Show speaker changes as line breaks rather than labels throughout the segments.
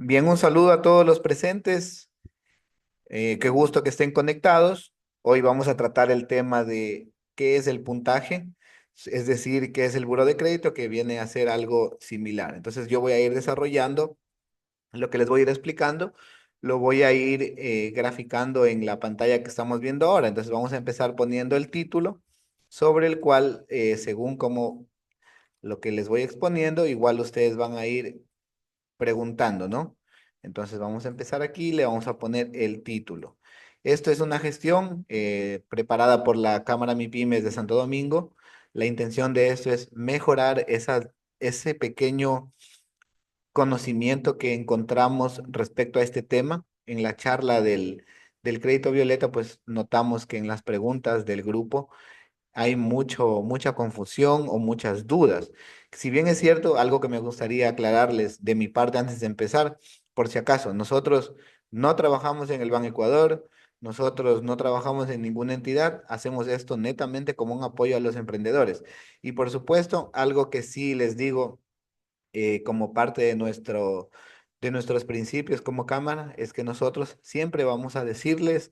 Bien, un saludo a todos los presentes. Qué gusto que estén conectados. Hoy vamos a tratar el tema de qué es el puntaje, es decir, qué es el buro de crédito, que viene a ser algo similar. Entonces yo voy a ir desarrollando lo que les voy a ir explicando, lo voy a ir graficando en la pantalla que estamos viendo ahora. Entonces vamos a empezar poniendo el título sobre el cual, según como lo que les voy exponiendo, igual ustedes van a ir preguntando, ¿no? Entonces vamos a empezar aquí, le vamos a poner el título. Esto es una gestión preparada por la Cámara MIPYMES de Santo Domingo. La intención de esto es mejorar ese pequeño conocimiento que encontramos respecto a este tema. En la charla del crédito violeta, pues notamos que en las preguntas del grupo hay mucha confusión o muchas dudas. Si bien es cierto, algo que me gustaría aclararles de mi parte antes de empezar, por si acaso, nosotros no trabajamos en el Ban Ecuador, nosotros no trabajamos en ninguna entidad, hacemos esto netamente como un apoyo a los emprendedores. Y por supuesto, algo que sí les digo como parte de nuestros principios como cámara es que nosotros siempre vamos a decirles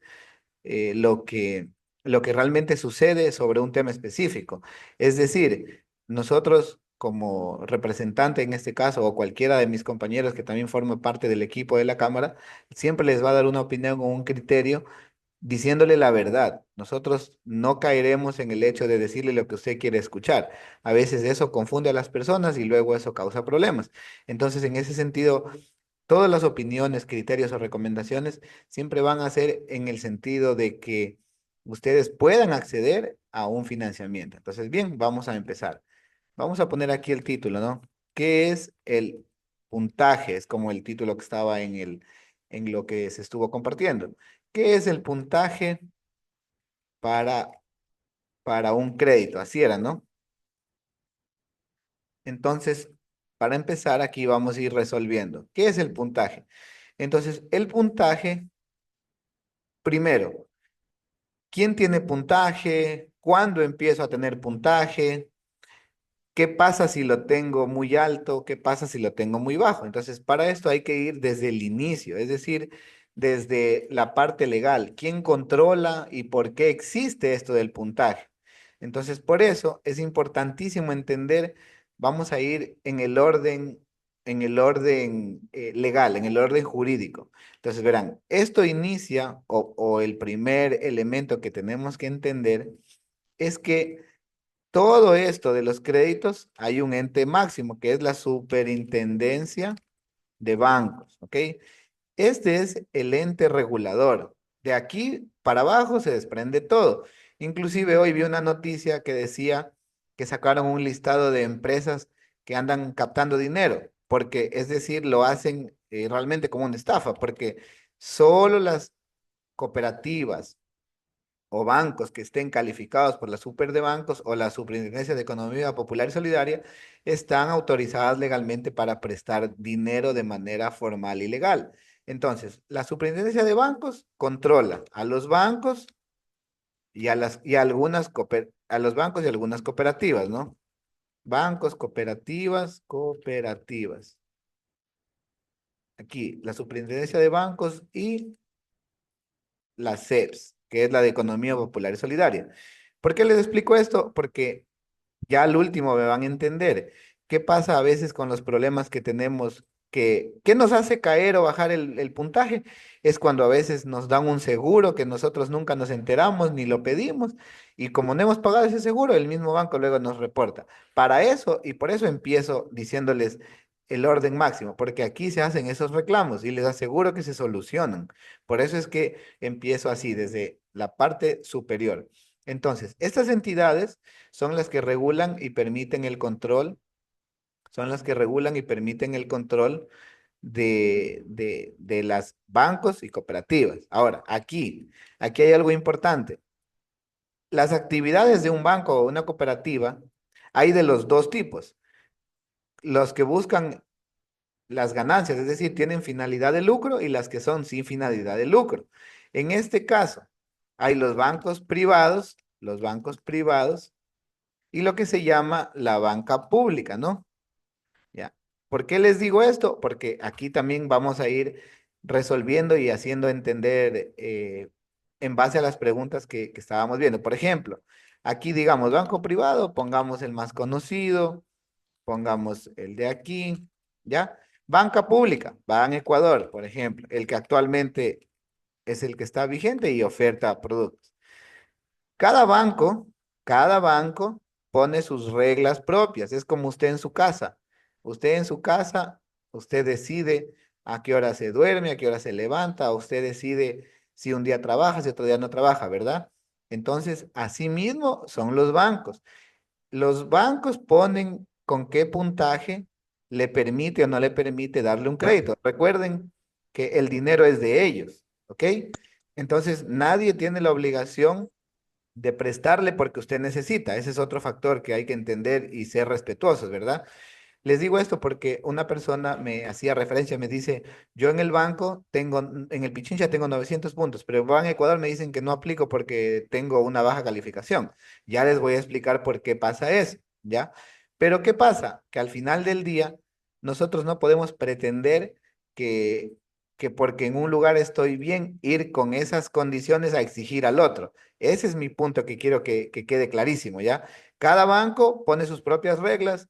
eh, lo que, lo que realmente sucede sobre un tema específico. Es decir, nosotros como representante en este caso, o cualquiera de mis compañeros que también forma parte del equipo de la Cámara, siempre les va a dar una opinión o un criterio diciéndole la verdad. Nosotros no caeremos en el hecho de decirle lo que usted quiere escuchar. A veces eso confunde a las personas y luego eso causa problemas. Entonces, en ese sentido, todas las opiniones, criterios o recomendaciones siempre van a ser en el sentido de que ustedes puedan acceder a un financiamiento. Entonces, bien, vamos a empezar. Vamos a poner aquí el título, ¿no? ¿Qué es el puntaje? Es como el título que estaba en lo que se estuvo compartiendo. ¿Qué es el puntaje para, para un crédito? Así era, ¿no? Entonces, para empezar, aquí vamos a ir resolviendo. ¿Qué es el puntaje? Entonces, el puntaje, primero, ¿quién tiene puntaje? ¿Cuándo empiezo a tener puntaje? ¿Qué pasa si lo tengo muy alto? ¿Qué pasa si lo tengo muy bajo? Entonces, para esto hay que ir desde el inicio, es decir, desde la parte legal. ¿Quién controla y por qué existe esto del puntaje? Entonces, por eso es importantísimo entender, vamos a ir en el orden legal, en el orden jurídico. Entonces, verán, esto inicia o el primer elemento que tenemos que entender es que todo esto de los créditos, hay un ente máximo que es la Superintendencia de Bancos, ¿ok? Este es el ente regulador. De aquí para abajo se desprende todo. Inclusive hoy vi una noticia que decía que sacaron un listado de empresas que andan captando dinero, porque es decir, lo hacen realmente como una estafa, porque solo las cooperativas o bancos que estén calificados por la Super de Bancos o la Superintendencia de Economía Popular y Solidaria están autorizadas legalmente para prestar dinero de manera formal y legal. Entonces, la Superintendencia de Bancos controla a los bancos y a a los bancos y algunas cooperativas, ¿no? Bancos, cooperativas. Aquí, la Superintendencia de Bancos y la SEPS, que es la de Economía Popular y Solidaria. ¿Por qué les explico esto? Porque ya al último me van a entender. ¿Qué pasa a veces con los problemas que tenemos? ¿Qué nos hace caer o bajar el puntaje? Es cuando a veces nos dan un seguro que nosotros nunca nos enteramos ni lo pedimos y como no hemos pagado ese seguro, el mismo banco luego nos reporta. Para eso y por eso empiezo diciéndoles el orden máximo, porque aquí se hacen esos reclamos y les aseguro que se solucionan. Por eso es que empiezo así, desde la parte superior. Entonces, estas entidades son las que regulan y permiten el control, son las que regulan y permiten el control de las bancos y cooperativas. Ahora, aquí hay algo importante. Las actividades de un banco o una cooperativa hay de los dos tipos. Los que buscan las ganancias, es decir, tienen finalidad de lucro y las que son sin finalidad de lucro. En este caso, hay los bancos privados y lo que se llama la banca pública, ¿no? Ya. ¿Por qué les digo esto? Porque aquí también vamos a ir resolviendo y haciendo entender en base a las preguntas que estábamos viendo. Por ejemplo, aquí digamos banco privado, pongamos el más conocido, pongamos el de aquí, ¿ya? Banca pública, Ban Ecuador, por ejemplo, el que actualmente es el que está vigente y oferta productos. Cada banco, cada banco pone sus reglas propias. Es como usted en su casa. Usted en su casa, usted decide a qué hora se duerme, a qué hora se levanta, usted decide si un día trabaja, si otro día no trabaja, ¿verdad? Entonces, así mismo son los bancos. Los bancos ponen con qué puntaje le permite o no le permite darle un crédito. Recuerden que el dinero es de ellos, ¿ok? Entonces, nadie tiene la obligación de prestarle porque usted necesita. Ese es otro factor que hay que entender y ser respetuosos, ¿verdad? Les digo esto porque una persona me hacía referencia, me dice, yo en el banco tengo, en el Pichincha tengo 900 puntos, pero en Ecuador me dicen que no aplico porque tengo una baja calificación. Ya les voy a explicar por qué pasa eso, ¿ya? Pero ¿qué pasa? Que al final del día nosotros no podemos pretender que, que porque en un lugar estoy bien, ir con esas condiciones a exigir al otro. Ese es mi punto que quiero que quede clarísimo, ¿ya? Cada banco pone sus propias reglas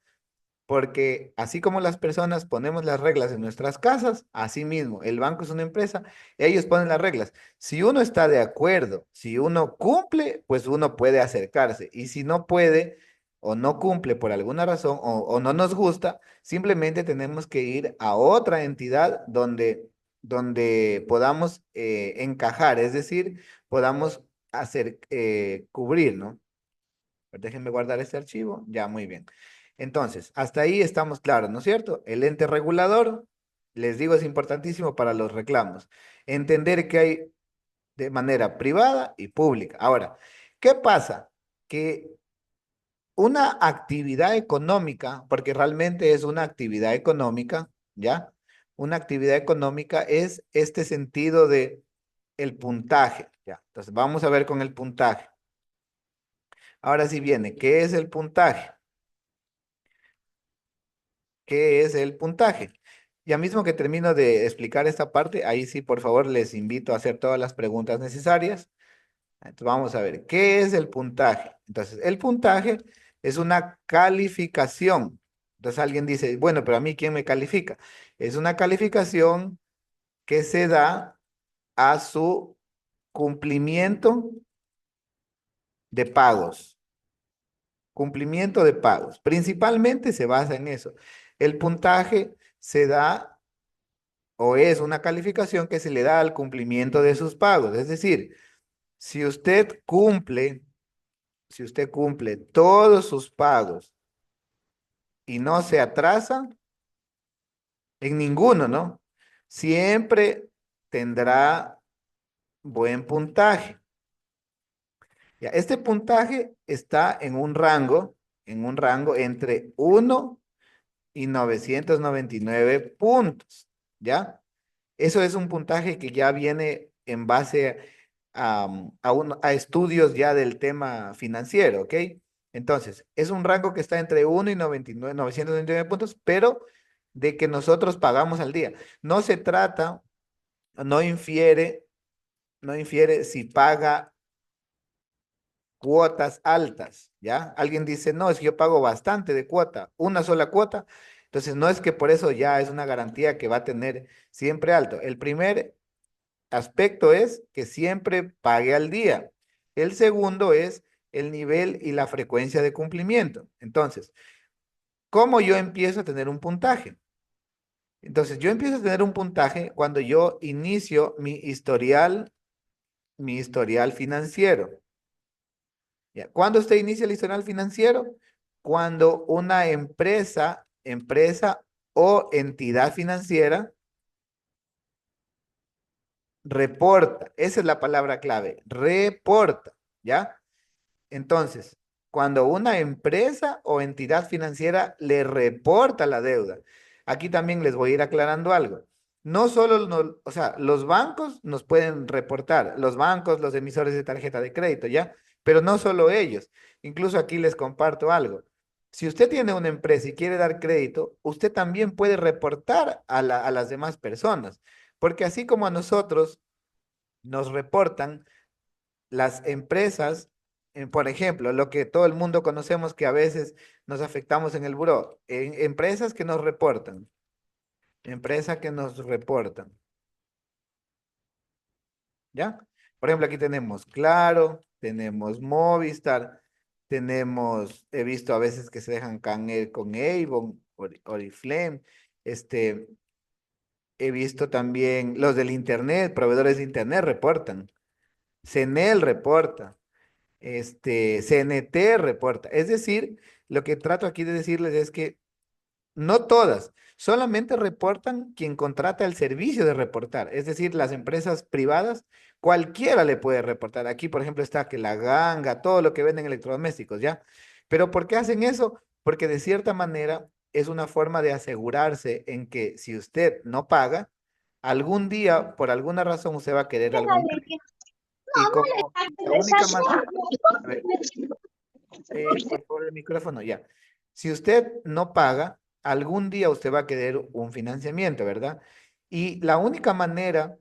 porque así como las personas ponemos las reglas en nuestras casas, así mismo, el banco es una empresa, ellos ponen las reglas. Si uno está de acuerdo, si uno cumple, pues uno puede acercarse. Y si no puede o no cumple por alguna razón o no nos gusta, simplemente tenemos que ir a otra entidad donde podamos encajar, es decir, podamos hacer, cubrir, ¿no? Déjenme guardar este archivo. Ya, muy bien. Entonces, hasta ahí estamos claros, ¿no es cierto? El ente regulador, les digo, es importantísimo para los reclamos. Entender que hay de manera privada y pública. Ahora, ¿qué pasa? Que una actividad económica, porque realmente es una actividad económica, ¿ya? Una actividad económica es este sentido de el puntaje, ¿ya? Entonces, vamos a ver con el puntaje. Ahora sí viene, ¿qué es el puntaje? ¿Qué es el puntaje? Ya mismo que termino de explicar esta parte, ahí sí, por favor, les invito a hacer todas las preguntas necesarias. Entonces, vamos a ver, ¿qué es el puntaje? Entonces, el puntaje es una calificación. Entonces, alguien dice, bueno, pero a mí, ¿quién me califica? Es una calificación que se da a su cumplimiento de pagos. Cumplimiento de pagos. Principalmente se basa en eso. El puntaje se da o es una calificación que se le da al cumplimiento de sus pagos. Es decir, si usted cumple, si usted cumple todos sus pagos y no se atrasa en ninguno, ¿no? Siempre tendrá buen puntaje. Ya, este puntaje está en un rango entre 1 y 999 puntos, ¿ya? Eso es un puntaje que ya viene en base a estudios ya del tema financiero, ¿ok? Entonces, es un rango que está entre 1 y 999 puntos, pero de que nosotros pagamos al día. No se trata, no infiere, no infiere si paga cuotas altas, ¿ya? Alguien dice, no, es que yo pago bastante de cuota, una sola cuota. Entonces, no es que por eso ya es una garantía que va a tener siempre alto. El primer aspecto es que siempre pague al día. El segundo es el nivel y la frecuencia de cumplimiento. Entonces, ¿cómo yo empiezo a tener un puntaje? Entonces, yo empiezo a tener un puntaje cuando yo inicio mi historial financiero. ¿Ya? ¿Cuándo usted inicia el historial financiero? Cuando una empresa o entidad financiera reporta. Esa es la palabra clave, reporta, ¿ya? Entonces, cuando una empresa o entidad financiera le reporta la deuda, aquí también les voy a ir aclarando algo. No solo, o sea, los bancos nos pueden reportar, los bancos, los emisores de tarjeta de crédito, ¿ya? Pero no solo ellos. Incluso aquí les comparto algo. Si usted tiene una empresa y quiere dar crédito, usted también puede reportar a las demás personas, porque así como a nosotros nos reportan las empresas, por ejemplo, lo que todo el mundo conocemos que a veces nos afectamos en el buró, empresas que nos reportan, empresas que nos reportan, ¿ya? Por ejemplo, aquí tenemos Claro, tenemos Movistar, tenemos, he visto a veces que se dejan caer con Avon, Oriflame, este, he visto también los del Internet, proveedores de Internet reportan, CNEL reporta. CNT reporta. Es decir, lo que trato aquí de decirles es que no todas, solamente reportan quien contrata el servicio de reportar. Es decir, las empresas privadas, cualquiera le puede reportar. Aquí, por ejemplo, está que la ganga, todo lo que venden electrodomésticos, ¿ya? Pero ¿por qué hacen eso? Porque de cierta manera es una forma de asegurarse en que si usted no paga, algún día, por alguna razón, usted va a querer algún crédito. Y como la única manera, a ver, por favor, el micrófono, ya. Si usted no paga, algún día usted va a querer un financiamiento, ¿verdad? Y la única manera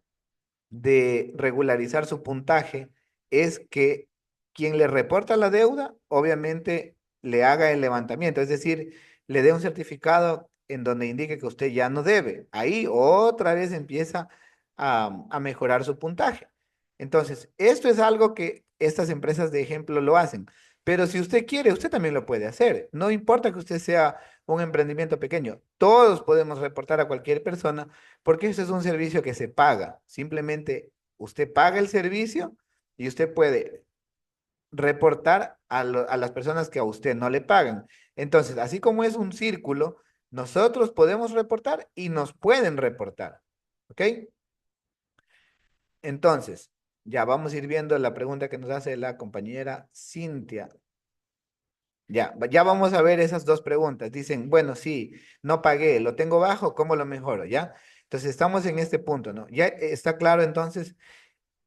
de regularizar su puntaje es que quien le reporta la deuda, obviamente le haga el levantamiento, es decir, le dé un certificado en donde indique que usted ya no debe. Ahí otra vez empieza a mejorar su puntaje. Entonces, esto es algo que estas empresas de ejemplo lo hacen. Pero si usted quiere, usted también lo puede hacer. No importa que usted sea un emprendimiento pequeño. Todos podemos reportar a cualquier persona porque eso es un servicio que se paga. Simplemente usted paga el servicio y usted puede reportar a las personas que a usted no le pagan. Entonces, así como es un círculo, nosotros podemos reportar y nos pueden reportar. ¿Ok? Entonces, ya vamos a ir viendo la pregunta que nos hace la compañera Cintia. Ya, ya vamos a ver esas dos preguntas. Dicen, bueno, sí, no pagué, lo tengo bajo, ¿cómo lo mejoro? ¿Ya? Entonces, estamos en este punto, ¿no? Ya está claro entonces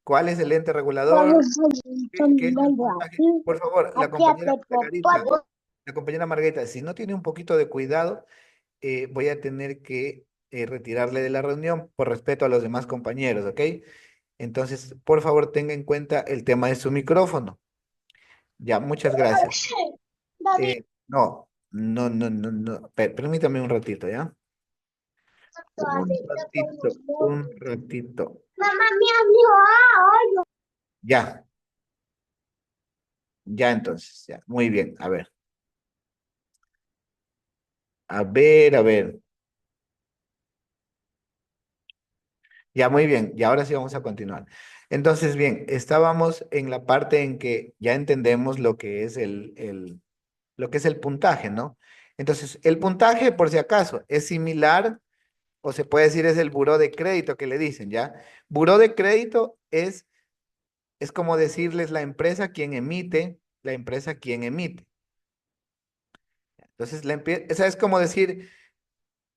cuál es el ente regulador, qué es el puntaje. Por favor, la compañera Margarita, si no tiene un poquito de cuidado, voy a tener que retirarle de la reunión por respeto a los demás compañeros, ¿ok? Entonces, por favor, tenga en cuenta el tema de su micrófono. Ya, muchas gracias. No, no, no, no, no. Permítame un ratito, ¿ya? Un ratito, un ratito.
Mamá, mi amigo,
Ya, ya entonces, ya. Muy bien, a ver. A ver, a ver. Ya, muy bien. Y ahora sí vamos a continuar. Entonces, bien, estábamos en la parte en que ya entendemos lo que es lo que es el puntaje, ¿no? Entonces, el puntaje, por si acaso, es similar, o se puede decir es el buró de crédito que le dicen, ¿ya? Buró de crédito es como decirles la empresa quien emite. Entonces, esa es como decir,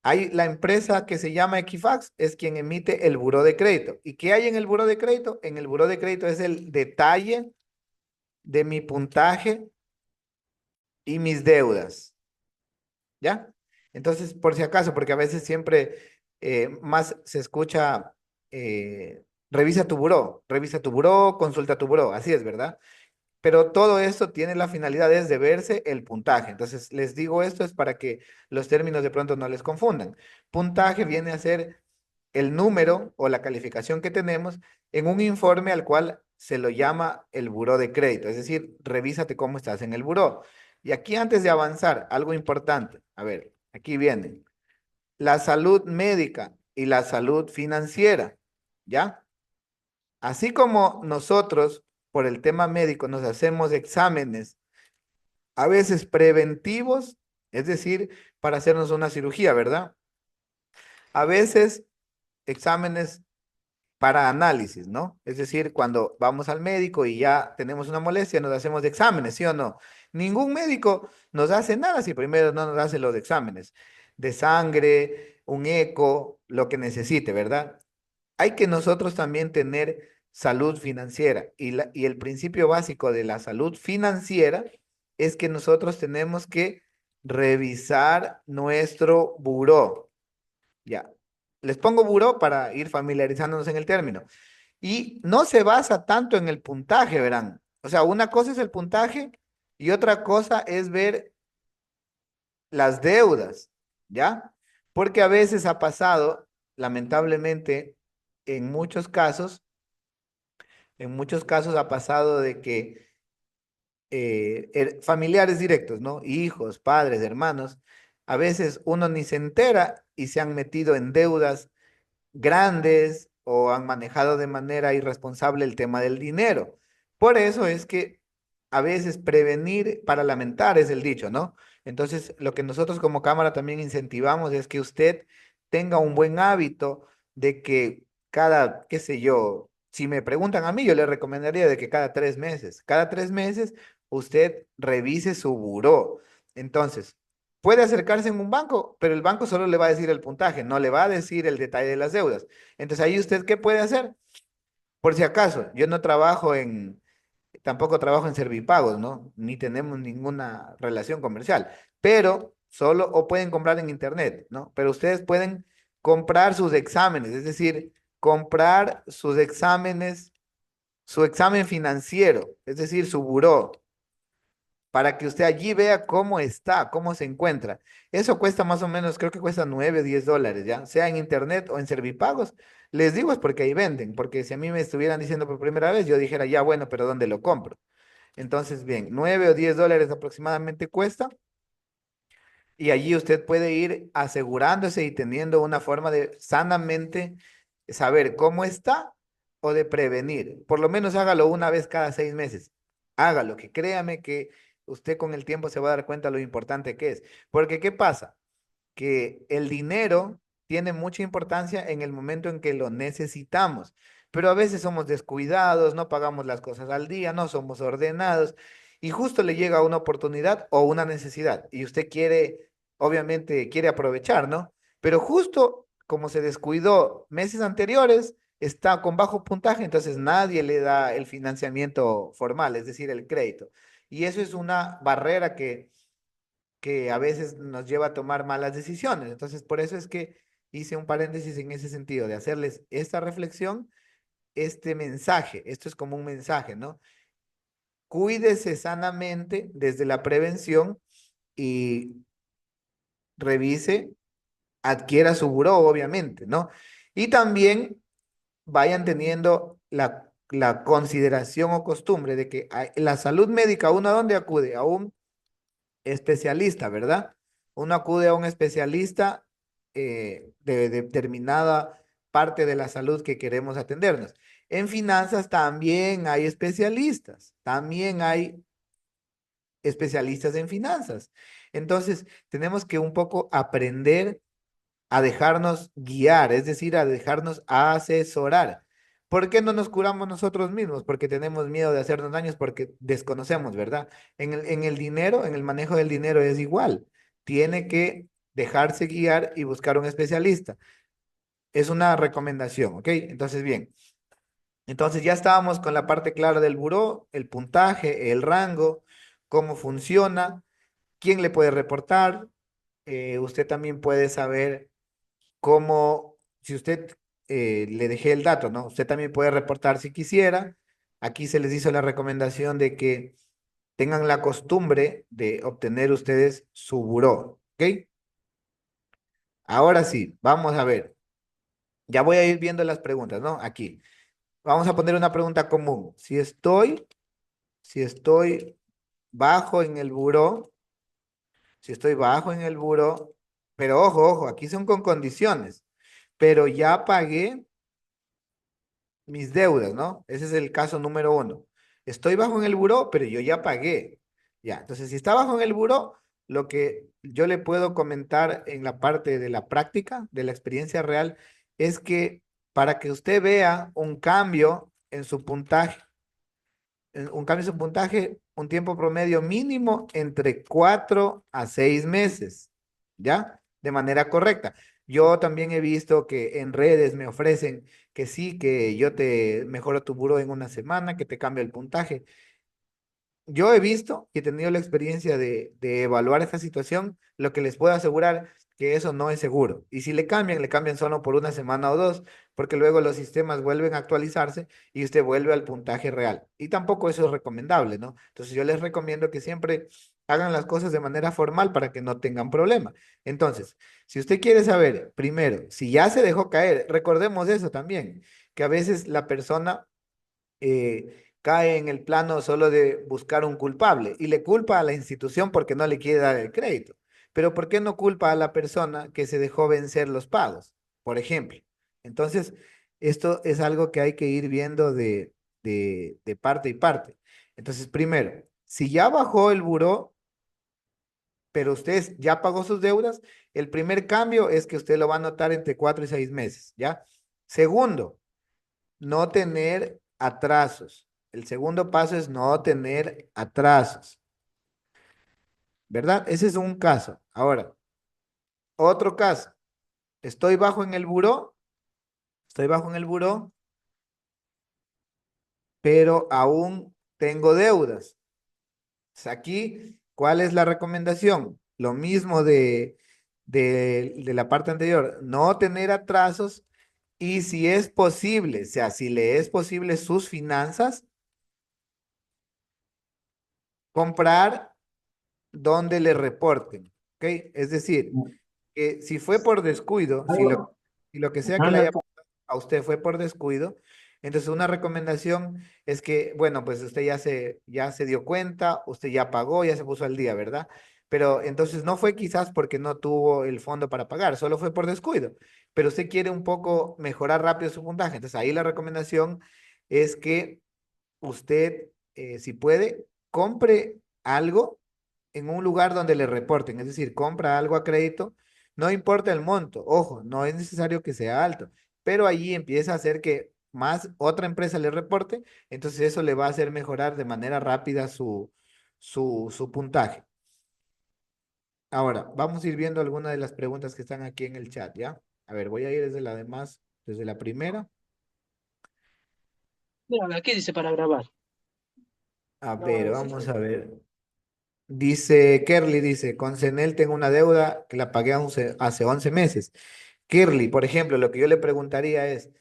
hay la empresa que se llama Equifax, es quien emite el buró de crédito. ¿Y qué hay en el buró de crédito? En el buró de crédito es el detalle de mi puntaje y mis deudas, ¿ya? Entonces, por si acaso, porque a veces siempre más se escucha, revisa tu buró, consulta tu buró, así es, ¿verdad? Pero todo esto tiene la finalidad es de verse el puntaje. Entonces, les digo esto es para que los términos de pronto no les confundan. Puntaje viene a ser el número o la calificación que tenemos en un informe al cual se lo llama el buró de crédito. Es decir, revísate cómo estás en el buró. Y aquí antes de avanzar, algo importante. A ver, aquí viene. La salud médica y la salud financiera. ¿Ya? Así como nosotros, por el tema médico, nos hacemos exámenes, a veces preventivos, es decir, para hacernos una cirugía, ¿verdad? A veces exámenes para análisis, ¿no? Es decir, cuando vamos al médico y ya tenemos una molestia, nos hacemos de exámenes, ¿sí o no? Ningún médico nos hace nada si primero no nos hace los exámenes de sangre, un eco, lo que necesite, ¿verdad? Hay que nosotros también tener salud financiera y el principio básico de la salud financiera es que nosotros tenemos que revisar nuestro buró. Ya. Les pongo buró para ir familiarizándonos en el término. Y no se basa tanto en el puntaje, verán. O sea, una cosa es el puntaje y otra cosa es ver las deudas, ¿ya? Porque a veces ha pasado, lamentablemente, en muchos casos, en muchos casos ha pasado de que familiares directos, ¿no? Hijos, padres, hermanos, a veces uno ni se entera y se han metido en deudas grandes o han manejado de manera irresponsable el tema del dinero. Por eso es que a veces prevenir para lamentar es el dicho, ¿no? Entonces, lo que nosotros como cámara también incentivamos es que usted tenga un buen hábito de que cada, qué sé yo, si me preguntan a mí, yo le recomendaría de que cada 3 meses, usted revise su buró. Entonces, puede acercarse en un banco, pero el banco solo le va a decir el puntaje, no le va a decir el detalle de las deudas. Entonces, ahí usted, ¿qué puede hacer? Por si acaso, yo no trabajo tampoco trabajo en Servipagos, ¿no? Ni tenemos ninguna relación comercial, pero solo, o pueden comprar en internet, ¿no? Pero ustedes pueden comprar sus exámenes, es decir, comprar sus exámenes, su examen financiero, es decir, su buró, para que usted allí vea cómo está, cómo se encuentra. Eso cuesta más o menos, creo que cuesta 9, $10, ¿ya? Sea en internet o en Servipagos. Les digo es porque ahí venden, porque si a mí me estuvieran diciendo por primera vez, yo dijera, ya, bueno, pero ¿dónde lo compro? Entonces, bien, 9 o $10 aproximadamente cuesta y allí usted puede ir asegurándose y teniendo una forma de sanamente saber cómo está o de prevenir. Por lo menos hágalo una vez cada 6 meses. Hágalo, que créame que usted con el tiempo se va a dar cuenta lo importante que es. Porque, ¿qué pasa? Que el dinero tiene mucha importancia en el momento en que lo necesitamos, pero a veces somos descuidados, no pagamos las cosas al día, no somos ordenados y justo le llega una oportunidad o una necesidad y usted quiere, obviamente quiere aprovechar, ¿no? Pero justo como se descuidó meses anteriores, está con bajo puntaje, entonces nadie le da el financiamiento formal, es decir, el crédito. Y eso es una barrera que a veces nos lleva a tomar malas decisiones. Entonces, por eso es que hice un paréntesis en ese sentido, de hacerles esta reflexión, este mensaje. Esto es como un mensaje, ¿no? Cuídese sanamente desde la prevención y revise, adquiera su buró, obviamente, ¿no? Y también vayan teniendo la consideración o costumbre de que la salud médica, ¿uno a dónde acude? A un especialista, ¿verdad? Uno acude a un especialista de determinada parte de la salud que queremos atendernos. En finanzas también hay especialistas, también hay especialistas en finanzas. Entonces, tenemos que un poco aprender a dejarnos guiar, es decir, a dejarnos asesorar. ¿Por qué no nos curamos nosotros mismos? Porque tenemos miedo de hacernos daños, porque desconocemos, ¿verdad? En el dinero, en el manejo del dinero es igual. Tiene que dejarse guiar y buscar un especialista. Es una recomendación, ¿ok? Entonces, bien. Entonces ya estábamos con la parte clara del buró, el puntaje, el rango, cómo funciona, quién le puede reportar. Usted también puede saber como si usted le dejé el dato, ¿no? Usted también puede reportar si quisiera. Aquí se les hizo la recomendación de que tengan la costumbre de obtener ustedes su buró, ¿ok? Ahora sí, vamos a ver. Ya voy a ir viendo las preguntas, ¿no? Aquí. Vamos a poner una pregunta común. Si estoy bajo en el buró, si estoy bajo en el buró, pero ojo, ojo, aquí son con condiciones, pero ya pagué mis deudas, ¿no? Ese es el caso número uno. Estoy bajo en el buró, pero yo ya pagué. Ya, entonces si está bajo en el buró, lo que yo le puedo comentar en la parte de la práctica, de la experiencia real, es que para que usted vea un cambio en su puntaje, un cambio en su puntaje, un tiempo promedio mínimo entre 4 a 6 meses, ¿ya? De manera correcta. Yo también he visto que en redes me ofrecen que sí, que yo te mejoro tu buró en una semana, que te cambio el puntaje. yo he visto y he tenido la experiencia de evaluar esta situación, lo que les puedo asegurar que eso no es seguro. Y si le cambian solo por una semana o dos, porque luego los sistemas vuelven a actualizarse y usted vuelve al puntaje real. Y tampoco eso es recomendable, ¿no? Entonces yo les recomiendo que siempre hagan las cosas de manera formal para que no tengan problema. Entonces, si usted quiere saber, primero, si ya se dejó caer, recordemos eso también, que a veces la persona cae en el plano solo de buscar un culpable y le culpa a la institución porque no le quiere dar el crédito. Pero ¿por qué no culpa a la persona que se dejó vencer los pagos? Por ejemplo. Entonces, esto es algo que hay que ir viendo de parte y parte. Entonces, primero, si ya bajó el buró, pero usted ya pagó sus deudas, el primer cambio es que usted lo va a notar entre 4 y 6 meses, ¿ya? Segundo, no tener atrasos. El segundo paso es no tener atrasos, ¿verdad? Ese es un caso. Ahora, otro caso. Estoy bajo en el buró, estoy bajo en el buró, pero aún tengo deudas. Aquí, ¿cuál es la recomendación? Lo mismo de la parte anterior, no tener atrasos y si es posible, o sea, si le es posible sus finanzas, comprar donde le reporten, ¿ok? Es decir, que si fue por descuido,
Algo,
si lo que sea que le
Ana,
haya pasado a usted fue por descuido, entonces una recomendación es que, bueno, pues usted ya se dio cuenta, usted ya pagó, ya se puso al día, ¿verdad? Pero entonces no fue quizás porque no tuvo el fondo para pagar, solo fue por descuido, pero usted quiere un poco mejorar rápido su puntaje, entonces ahí la recomendación es que usted, si puede, compre algo en un lugar donde le reporten, es decir, compra algo a crédito, no importa el monto, ojo, no es necesario que sea alto, pero allí empieza a hacer que más otra empresa le reporte, entonces eso le va a hacer mejorar de manera rápida su puntaje. Ahora, vamos a ir viendo algunas de las preguntas que están aquí en el chat, ¿ya? A ver, voy a ir desde la demás, desde la primera.
mira, ¿qué dice para grabar?
A ver,
No,
vamos a ver. Dice, Kerly dice, con Cenel tengo una deuda que la pagué hace 11 meses. Kerly, por ejemplo, lo que yo le preguntaría es,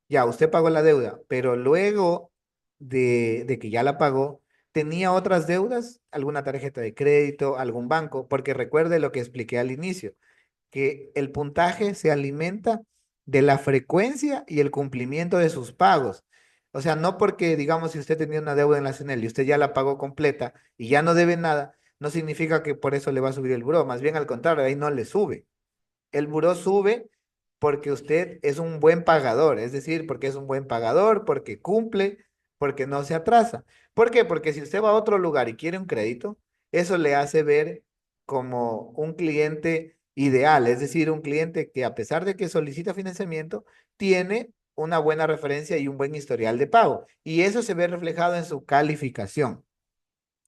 ya, usted pagó la deuda, pero luego de que ya la pagó, ¿tenía otras deudas? ¿Alguna tarjeta de crédito, algún banco? Porque recuerde lo que expliqué al inicio, que el puntaje se alimenta de la frecuencia y el cumplimiento de sus pagos. O sea, no porque, digamos, si usted tenía una deuda en la CNEL y usted ya la pagó completa y ya no debe nada, no significa que por eso le va a subir el buró, más bien al contrario, ahí no le sube. El buró sube porque usted es un buen pagador, es decir, porque es un buen pagador, porque cumple, porque no se atrasa. ¿Por qué? Porque si usted va a otro lugar y quiere un crédito, eso le hace ver como un cliente ideal, es decir, un cliente que a pesar de que solicita financiamiento, tiene una buena referencia y un buen historial de pago. Y eso se ve reflejado en su calificación.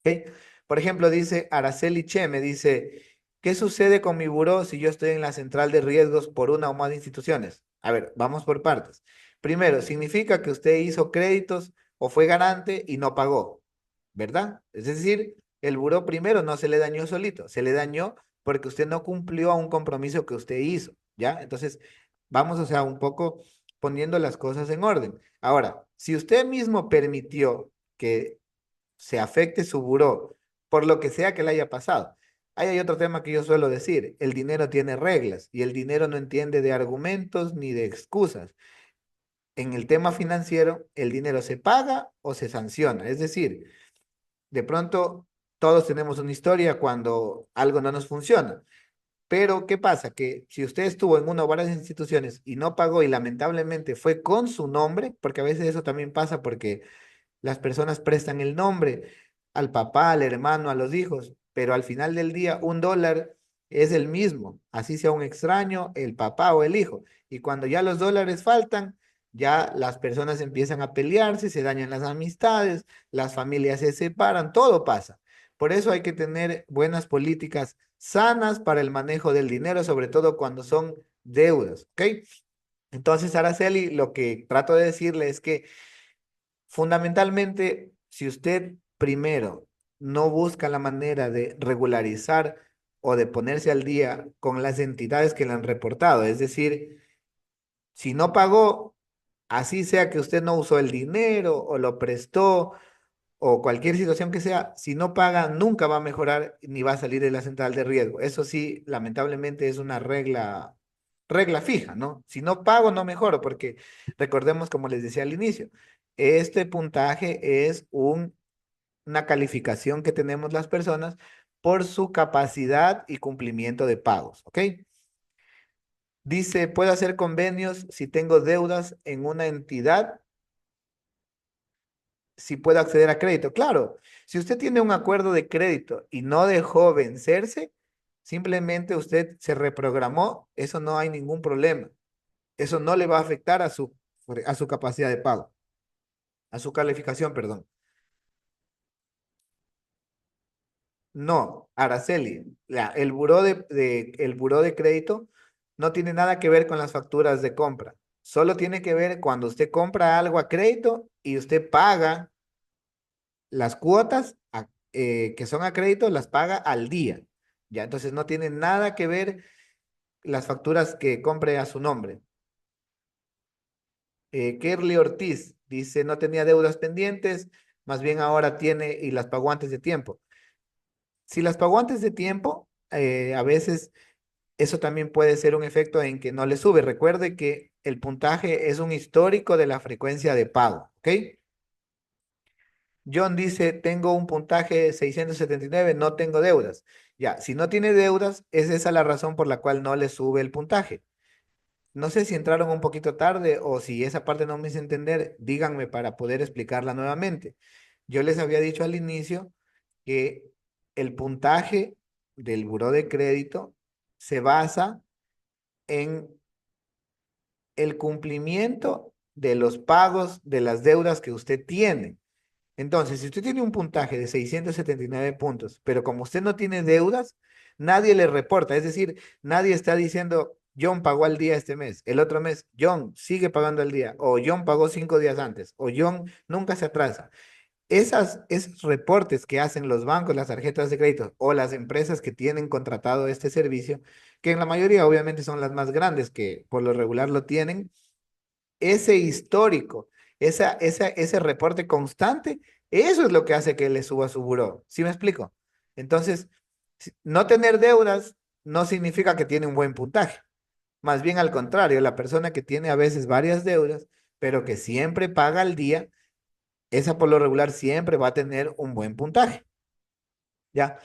¿Ok? Por ejemplo, dice Araceli Che, me dice, ¿qué sucede con mi buró si yo estoy en la central de riesgos por una o más instituciones? A ver, vamos por partes. Primero, significa que usted hizo créditos o fue garante y no pagó, ¿verdad? Es decir, el buró primero no se le dañó solito, se le dañó porque usted no cumplió a un compromiso que usted hizo, ¿ya? Entonces, vamos, o sea, un poco poniendo las cosas en orden. Ahora, si usted mismo permitió que se afecte su buró, por lo que sea que le haya pasado. Ahí hay otro tema que yo suelo decir, el dinero tiene reglas y el dinero no entiende de argumentos ni de excusas. En el tema financiero, el dinero se paga o se sanciona, es decir, de pronto todos tenemos una historia cuando algo no nos funciona. Pero, ¿qué pasa? Que si usted estuvo en una o varias instituciones y no pagó y lamentablemente fue con su nombre, porque a veces eso también pasa porque las personas prestan el nombre al papá, al hermano, a los hijos, pero al final del día $1 es el mismo, así sea un extraño, el papá o el hijo. Y cuando ya los dólares faltan, ya las personas empiezan a pelearse, se dañan las amistades, las familias se separan, todo pasa. Por eso hay que tener buenas políticas sanas para el manejo del dinero, sobre todo cuando son deudas, ¿ok? Entonces, Araceli, lo que trato de decirle es que fundamentalmente, si usted primero no busca la manera de regularizar o de ponerse al día con las entidades que le han reportado. Es decir, si no pagó, así sea que usted no usó el dinero o lo prestó o cualquier situación que sea, si no paga, nunca va a mejorar ni va a salir de la central de riesgo. Eso sí, lamentablemente es una regla fija, ¿no? Si no pago, no mejoro, porque recordemos, como les decía al inicio, este puntaje es una calificación que tenemos las personas por su capacidad y cumplimiento de pagos, ¿ok? Dice, puedo hacer convenios si tengo deudas en una entidad, si puedo acceder a crédito. Claro, si usted tiene un acuerdo de crédito y no dejó vencerse, simplemente usted se reprogramó, eso no hay ningún problema. Eso no le va a afectar a su capacidad de pago, a su calificación, perdón. No, Araceli, el buró de crédito no tiene nada que ver con las facturas de compra. Solo tiene que ver cuando usted compra algo a crédito y usted paga las cuotas que son a crédito, las paga al día. Ya, entonces no tiene nada que ver las facturas que compre a su nombre. Kerly Ortiz dice, no tenía deudas pendientes, más bien ahora tiene y las pagó antes de tiempo. Si las pagó antes de tiempo, a veces eso también puede ser un efecto en que no le sube. Recuerde que el puntaje es un histórico de la frecuencia de pago, ¿ok? John dice, tengo un puntaje 679, no tengo deudas. Ya, si no tiene deudas, es esa la razón por la cual no le sube el puntaje. No sé si entraron un poquito tarde o si esa parte no me hice entender, díganme para poder explicarla nuevamente. Yo les había dicho al inicio que el puntaje del buró de crédito se basa en el cumplimiento de los pagos de las deudas que usted tiene. Entonces, si usted tiene un puntaje de 679 puntos, pero como usted no tiene deudas, nadie le reporta. Es decir, nadie está diciendo, John pagó al día este mes, el otro mes, John sigue pagando al día, o John pagó 5 días antes, o John nunca se atrasa. Esos reportes que hacen los bancos, las tarjetas de crédito o las empresas que tienen contratado este servicio, que en la mayoría obviamente son las más grandes que por lo regular lo tienen, ese histórico, ese reporte constante, eso es lo que hace que le suba su buró. ¿Sí me explico? Entonces, no tener deudas no significa que tiene un buen puntaje. Más bien al contrario, la persona que tiene a veces varias deudas, pero que siempre paga al día, esa por lo regular siempre va a tener un buen puntaje. ¿Ya?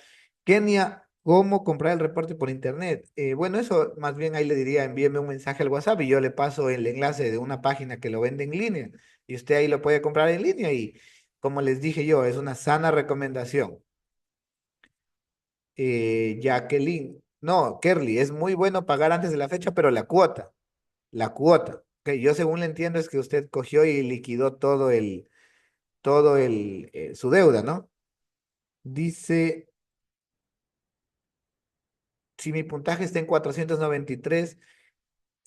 Kenia, ¿cómo comprar el reporte por internet? Bueno, eso más bien ahí le diría, envíeme un mensaje al WhatsApp y yo le paso el enlace de una página que lo vende en línea y usted ahí lo puede comprar en línea y como les dije yo, es una sana recomendación. Jacqueline, no, Kerly, es muy bueno pagar antes de la fecha, pero la cuota, que yo según le entiendo es que usted cogió y liquidó su deuda, ¿no? Dice, si mi puntaje está en 493,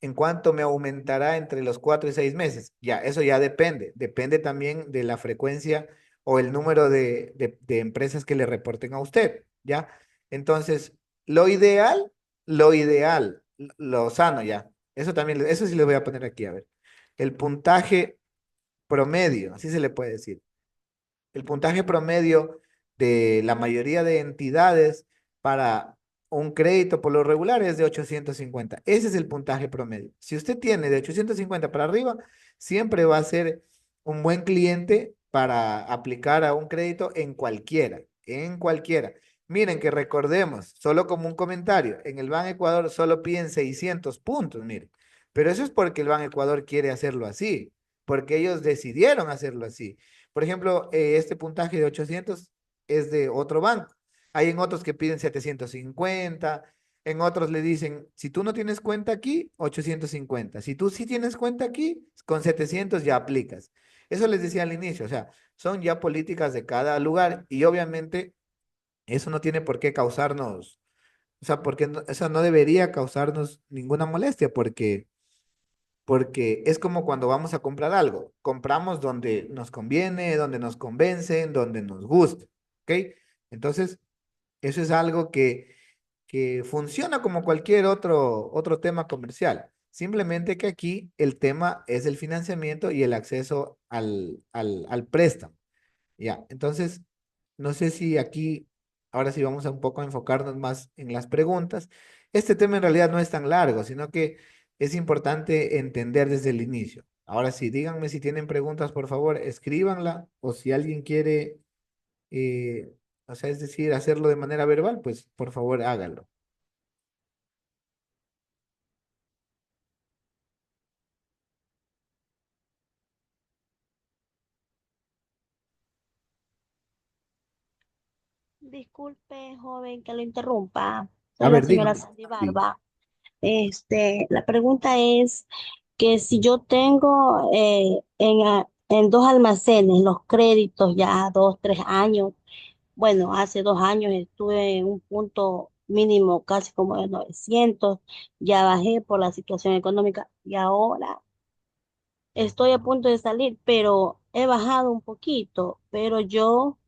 ¿en cuánto me aumentará entre los 4 y 6 meses? Ya, eso ya depende. Depende también de la frecuencia o el número de empresas que le reporten a usted, ¿ya? Entonces, lo ideal, lo sano ya. Eso también, eso sí le voy a poner aquí, a ver. El puntaje promedio, así se le puede decir. El puntaje promedio de la mayoría de entidades para un crédito por lo regular es de 850. Ese es el puntaje promedio. Si usted tiene de 850 para arriba, siempre va a ser un buen cliente para aplicar a un crédito en cualquiera, en cualquiera. Miren que recordemos, solo como un comentario, en el Ban Ecuador solo piden 600 puntos, miren. Pero eso es porque el Ban Ecuador quiere hacerlo así, porque ellos decidieron hacerlo así. Por ejemplo, este puntaje de 800 es de otro banco. Hay en otros que piden 750, en otros le dicen, si tú no tienes cuenta aquí, 850. Si tú sí tienes cuenta aquí, con 700 ya aplicas. Eso les decía al inicio, o sea, son ya políticas de cada lugar y obviamente eso no tiene por qué causarnos, o sea, porque eso no debería causarnos ninguna molestia porque es como cuando vamos a comprar algo. Compramos donde nos conviene, donde nos convencen, donde nos gusta, ¿ok? Entonces, eso es algo que funciona como cualquier otro tema comercial. Simplemente que aquí el tema es el financiamiento y el acceso al préstamo. Ya, entonces, no sé si aquí, ahora sí vamos a un poco a enfocarnos más en las preguntas. Este tema en realidad no es tan largo, sino que es importante entender desde el inicio. Ahora sí, díganme si tienen preguntas, por favor, escríbanla, o si alguien quiere, eh, o sea, es decir, hacerlo de manera verbal, pues por favor háganlo.
Disculpe, joven, que lo interrumpa.
A
Soy la
ver,
señora
dígame.
Sandy
Sí.
Barba. La pregunta es que si yo tengo en dos almacenes los créditos ya 2, 3 años, bueno, hace 2 años estuve en un punto mínimo casi como de 900, ya bajé por la situación económica y ahora estoy a punto de salir, pero he bajado un poquito, pero yo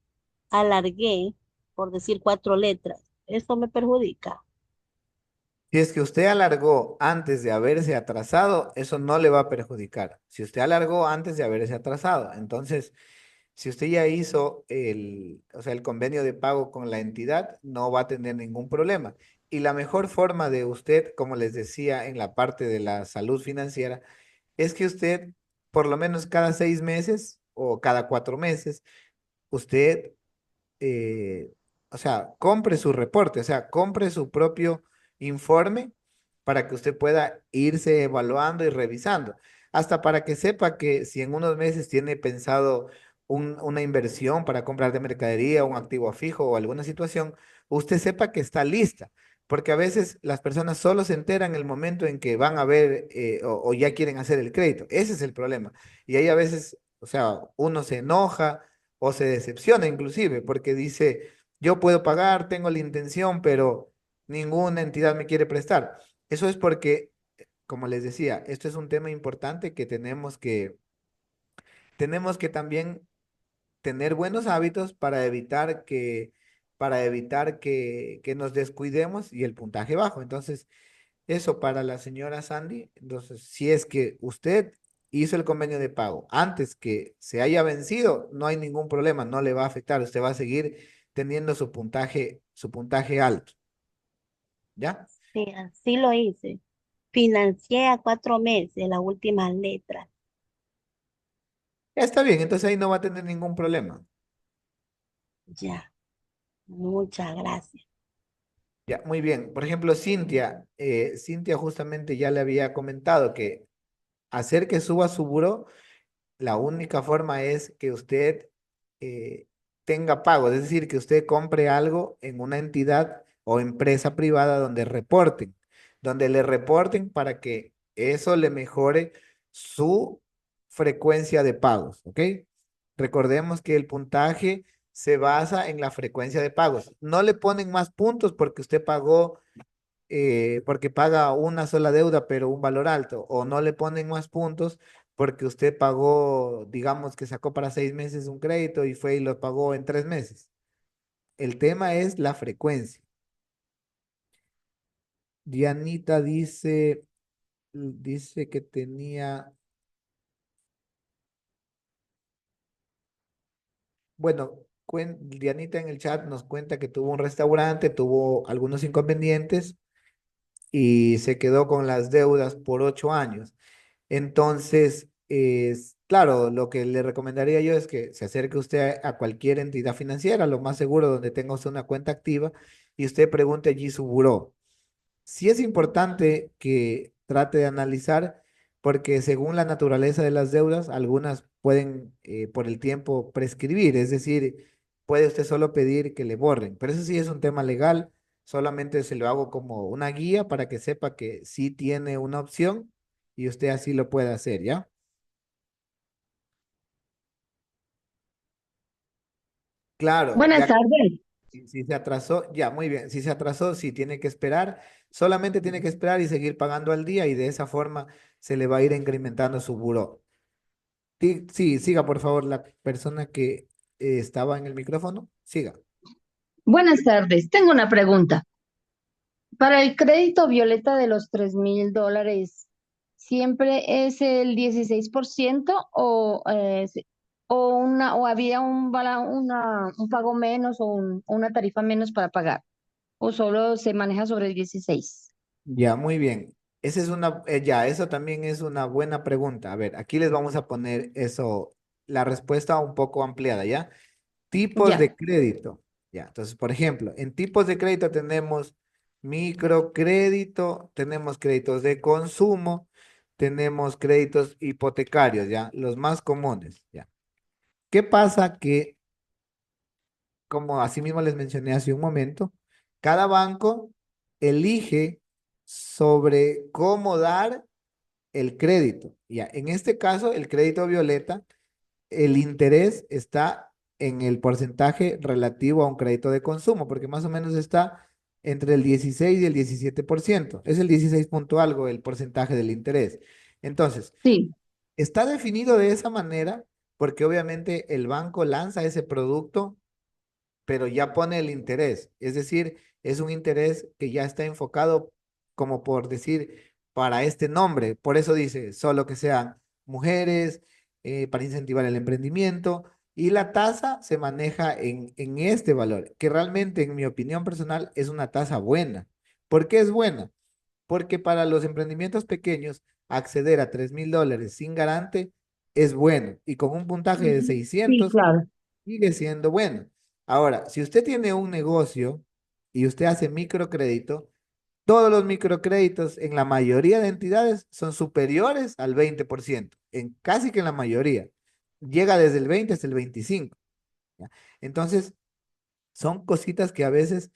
alargué, por decir 4 letras. Eso me perjudica.
Si es que usted alargó antes de haberse atrasado, eso no le va a perjudicar. Si usted alargó antes de haberse atrasado, entonces, si usted ya hizo o sea, el convenio de pago con la entidad, no va a tener ningún problema. Y la mejor forma de usted, como les decía en la parte de la salud financiera, es que usted, por lo menos cada 6 meses o cada 4 meses, usted eh, o sea, compre su reporte, o sea, compre su propio informe para que usted pueda irse evaluando y revisando, hasta para que sepa que si en unos meses tiene pensado una inversión para comprar de mercadería, un activo fijo o alguna situación, usted sepa que está lista. Porque a veces las personas solo se enteran el momento en que van a ver o ya quieren hacer el crédito. Ese es el problema. Y ahí a veces, o sea, uno se enoja o se decepciona inclusive porque dice, yo puedo pagar, tengo la intención, pero ninguna entidad me quiere prestar. Eso es porque, como les decía, esto es un tema importante que tenemos que también tener buenos hábitos para evitar que nos descuidemos y el puntaje bajo. Entonces, eso para la señora Sandy. Entonces, si es que usted hizo el convenio de pago antes que se haya vencido, no hay ningún problema, no le va a afectar. Usted va a seguir teniendo su puntaje alto. ¿Ya?
Sí, así lo hice. Financié a 4 meses las últimas letras.
Está bien, entonces ahí no va a tener ningún problema.
Ya, muchas gracias.
Ya, muy bien. Por ejemplo, Cintia justamente ya le había comentado que hacer que suba su buró. La única forma es que usted eh, tenga pago, es decir, que usted compre algo en una entidad o empresa privada donde le reporten para que eso le mejore su frecuencia de pagos, ¿ok? Recordemos que el puntaje se basa en la frecuencia de pagos. No le ponen más puntos porque usted pagó porque paga una sola deuda, pero un valor alto, o no le ponen más puntos porque usted pagó, digamos que sacó para 6 meses un crédito y fue y lo pagó en 3 meses. El tema es la frecuencia. Dianita dice que tenía, bueno, Dianita en el chat nos cuenta que tuvo un restaurante, tuvo algunos inconvenientes y se quedó con las deudas por 8 años. Entonces, claro, lo que le recomendaría yo es que se acerque usted a cualquier entidad financiera, lo más seguro donde tenga usted una cuenta activa, y usted pregunte allí su buró. Sí es importante que trate de analizar, porque según la naturaleza de las deudas, algunas pueden por el tiempo prescribir, es decir, puede usted solo pedir que le borren, pero eso sí es un tema legal, solamente se lo hago como una guía para que sepa que sí tiene una opción y usted así lo puede hacer, ¿ya? Claro,
Buenas
ya
tardes.
si se atrasó, ya, muy bien, si se atrasó, sí tiene que esperar, solamente tiene que esperar y seguir pagando al día y de esa forma se le va a ir incrementando su buró. Sí, siga por favor la persona que estaba en el micrófono, siga.
Buenas tardes, tengo una pregunta. Para el crédito violeta de los $3,000, ¿siempre es el 16% o había un pago menos o una tarifa menos para pagar? ¿O solo se maneja sobre el 16?
Ya, muy bien. Esa es ya, eso también es una buena pregunta. A ver, aquí les vamos a poner eso, la respuesta un poco ampliada, ¿ya? Tipos
Ya,
de crédito. Ya, entonces, por ejemplo, en tipos de crédito tenemos microcrédito, tenemos créditos de consumo, tenemos créditos hipotecarios, ¿ya? Los más comunes, ¿ya? ¿Qué pasa? Que, como así mismo les mencioné hace un momento, cada banco elige sobre cómo dar el crédito. Ya, en este caso, el crédito violeta, el interés está en el porcentaje relativo a un crédito de consumo, porque más o menos está entre el 16 y el 17%. Es el 16 punto algo el porcentaje del interés. Entonces,
sí.
está definido de esa manera porque obviamente el banco lanza ese producto, pero ya pone el interés. Es decir, es un interés que ya está enfocado, como por decir, para este nombre. Por eso dice, solo que sean mujeres, para incentivar el emprendimiento. Y la tasa se maneja en este valor, que realmente, en mi opinión personal, es una tasa buena. ¿Por qué es buena? Porque para los emprendimientos pequeños, acceder a $3,000 sin garante es bueno. Y con un puntaje de
Ujú. Sí,
600
claro.
sigue siendo bueno. Ahora, si usted tiene un negocio y usted hace microcrédito, todos los microcréditos en la mayoría de entidades son superiores al 20%, en casi que en la mayoría. Llega desde el 20 hasta el 25. ¿Ya? Entonces, son cositas que a veces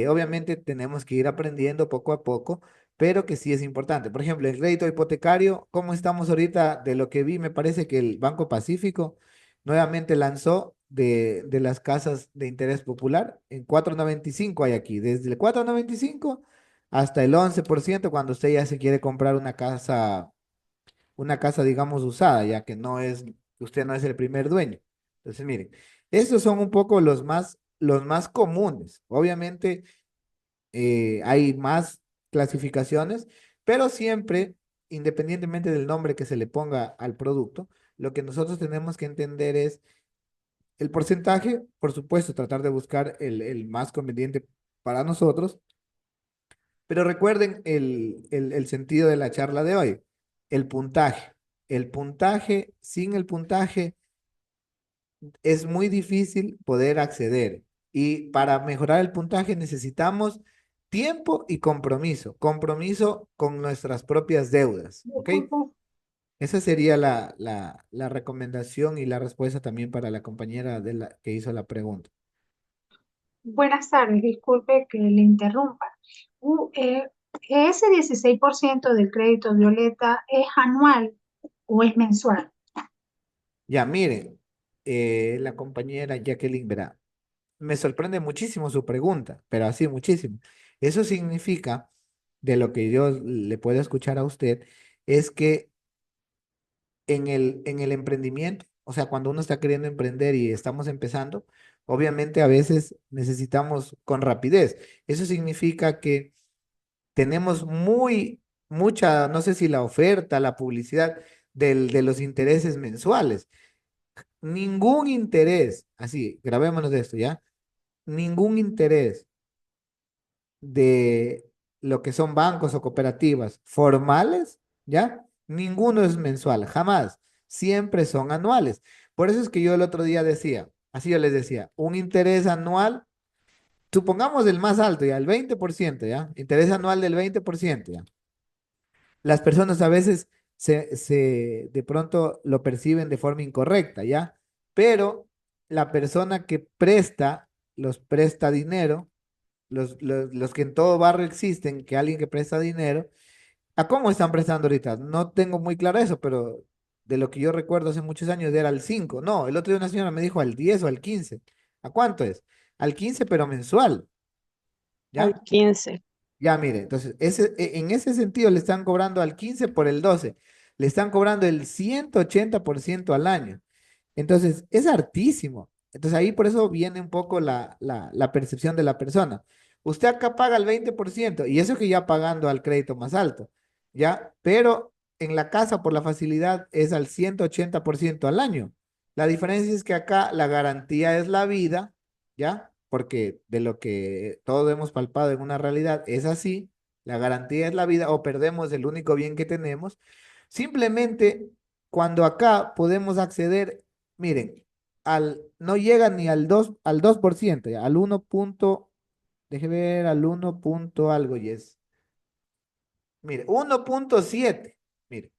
obviamente tenemos que ir aprendiendo poco a poco, pero que sí es importante. Por ejemplo, el crédito hipotecario, ¿cómo estamos ahorita? De lo que vi, me parece que el Banco Pacífico nuevamente lanzó de las casas de interés popular en 4,95 hay aquí, desde el 4,95 hasta el 11% cuando usted ya se quiere comprar una casa, digamos, usada, ya que usted no es el primer dueño. Entonces, miren, estos son un poco los más comunes. Obviamente, hay más clasificaciones, pero siempre, independientemente del nombre que se le ponga al producto, lo que nosotros tenemos que entender es el porcentaje, por supuesto, tratar de buscar el más conveniente para nosotros, pero recuerden el sentido de la charla de hoy, el puntaje. El puntaje, sin el puntaje, es muy difícil poder acceder. Y para mejorar el puntaje necesitamos tiempo y compromiso. Compromiso con nuestras propias deudas, ¿ok?
Disculpe,
Esa sería la recomendación y la respuesta también para la compañera que hizo la pregunta.
buenas tardes, disculpe que le interrumpa. ¿Ese 16% del crédito violeta es anual o es mensual?
Ya, miren, la compañera Jacqueline verá, me sorprende muchísimo su pregunta, pero así muchísimo. Eso significa, de lo que yo le puedo escuchar a usted, es que en el emprendimiento, o sea, cuando uno está queriendo emprender y estamos empezando, obviamente a veces necesitamos con rapidez. Eso significa que tenemos mucha, no sé si la oferta, la publicidad de los intereses mensuales. Ningún interés, así, grabémonos de esto, ¿ya? Ningún interés de lo que son bancos o cooperativas formales, ¿ya? Ninguno es mensual, jamás. Siempre son anuales. Por eso es que yo el otro día decía, así yo les decía, un interés anual, supongamos el más alto, ya, el 20%, ¿ya? Interés anual del 20%, ¿ya? Las personas a veces de pronto lo perciben de forma incorrecta, ¿ya? Pero la persona que los presta dinero, los que en todo barrio existen, que alguien que presta dinero, ¿a cómo están prestando ahorita? No tengo muy claro eso, pero de lo que yo recuerdo hace muchos años era al 5. No, el otro día una señora me dijo al 10 o al 15. ¿A cuánto es? Al 15 pero mensual,
Al
¿ya?
15.
Ya, mire, entonces, en ese sentido le están cobrando al 15 por el 12. Le están cobrando el 180% al año. Entonces, es hartísimo.
Entonces ahí por eso viene un poco la percepción de la persona. Usted acá paga el 20% y eso que ya pagando al crédito más alto, ¿ya? Pero en la casa por la facilidad es al 180% al año. La diferencia es que acá la garantía es la vida, ¿ya? Porque de lo que todos hemos palpado en una realidad es así, la garantía es la vida o perdemos el único bien que tenemos. Simplemente cuando acá podemos acceder, miren, no llega ni al 2%, ya, al 1 punto, deje ver, al 1 punto algo y es. Mire, 1.7. Mire,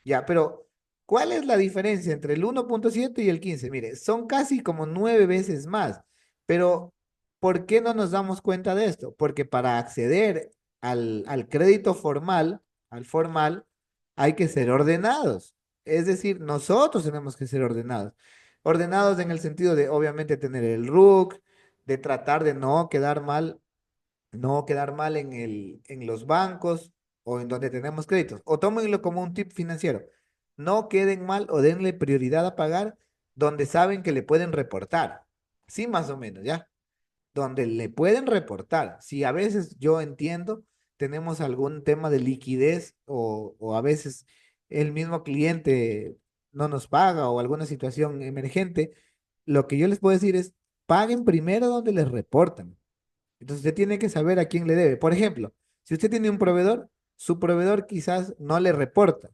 ya, pero ¿cuál es la diferencia entre el 1.7 y el 15? Mire, son casi como 9 veces más, pero ¿por qué no nos damos cuenta de esto? Porque para acceder al crédito formal, al formal, hay que ser ordenados. Es decir, nosotros tenemos que ser ordenados. Ordenados en el sentido de, obviamente, tener el RUC, de tratar de no quedar mal en los bancos o en donde tenemos créditos. O tómenlo como un tip financiero. No queden mal o denle prioridad a pagar donde saben que le pueden reportar. Sí, más o menos, ¿ya? Donde le pueden reportar. Si a veces yo entiendo, tenemos algún tema de liquidez o a veces el mismo cliente no nos paga o alguna situación emergente, lo que yo les puedo decir es, paguen primero donde les reportan. Entonces usted tiene que saber a quién le debe. Por ejemplo, si usted tiene un proveedor, su proveedor quizás no le reporta.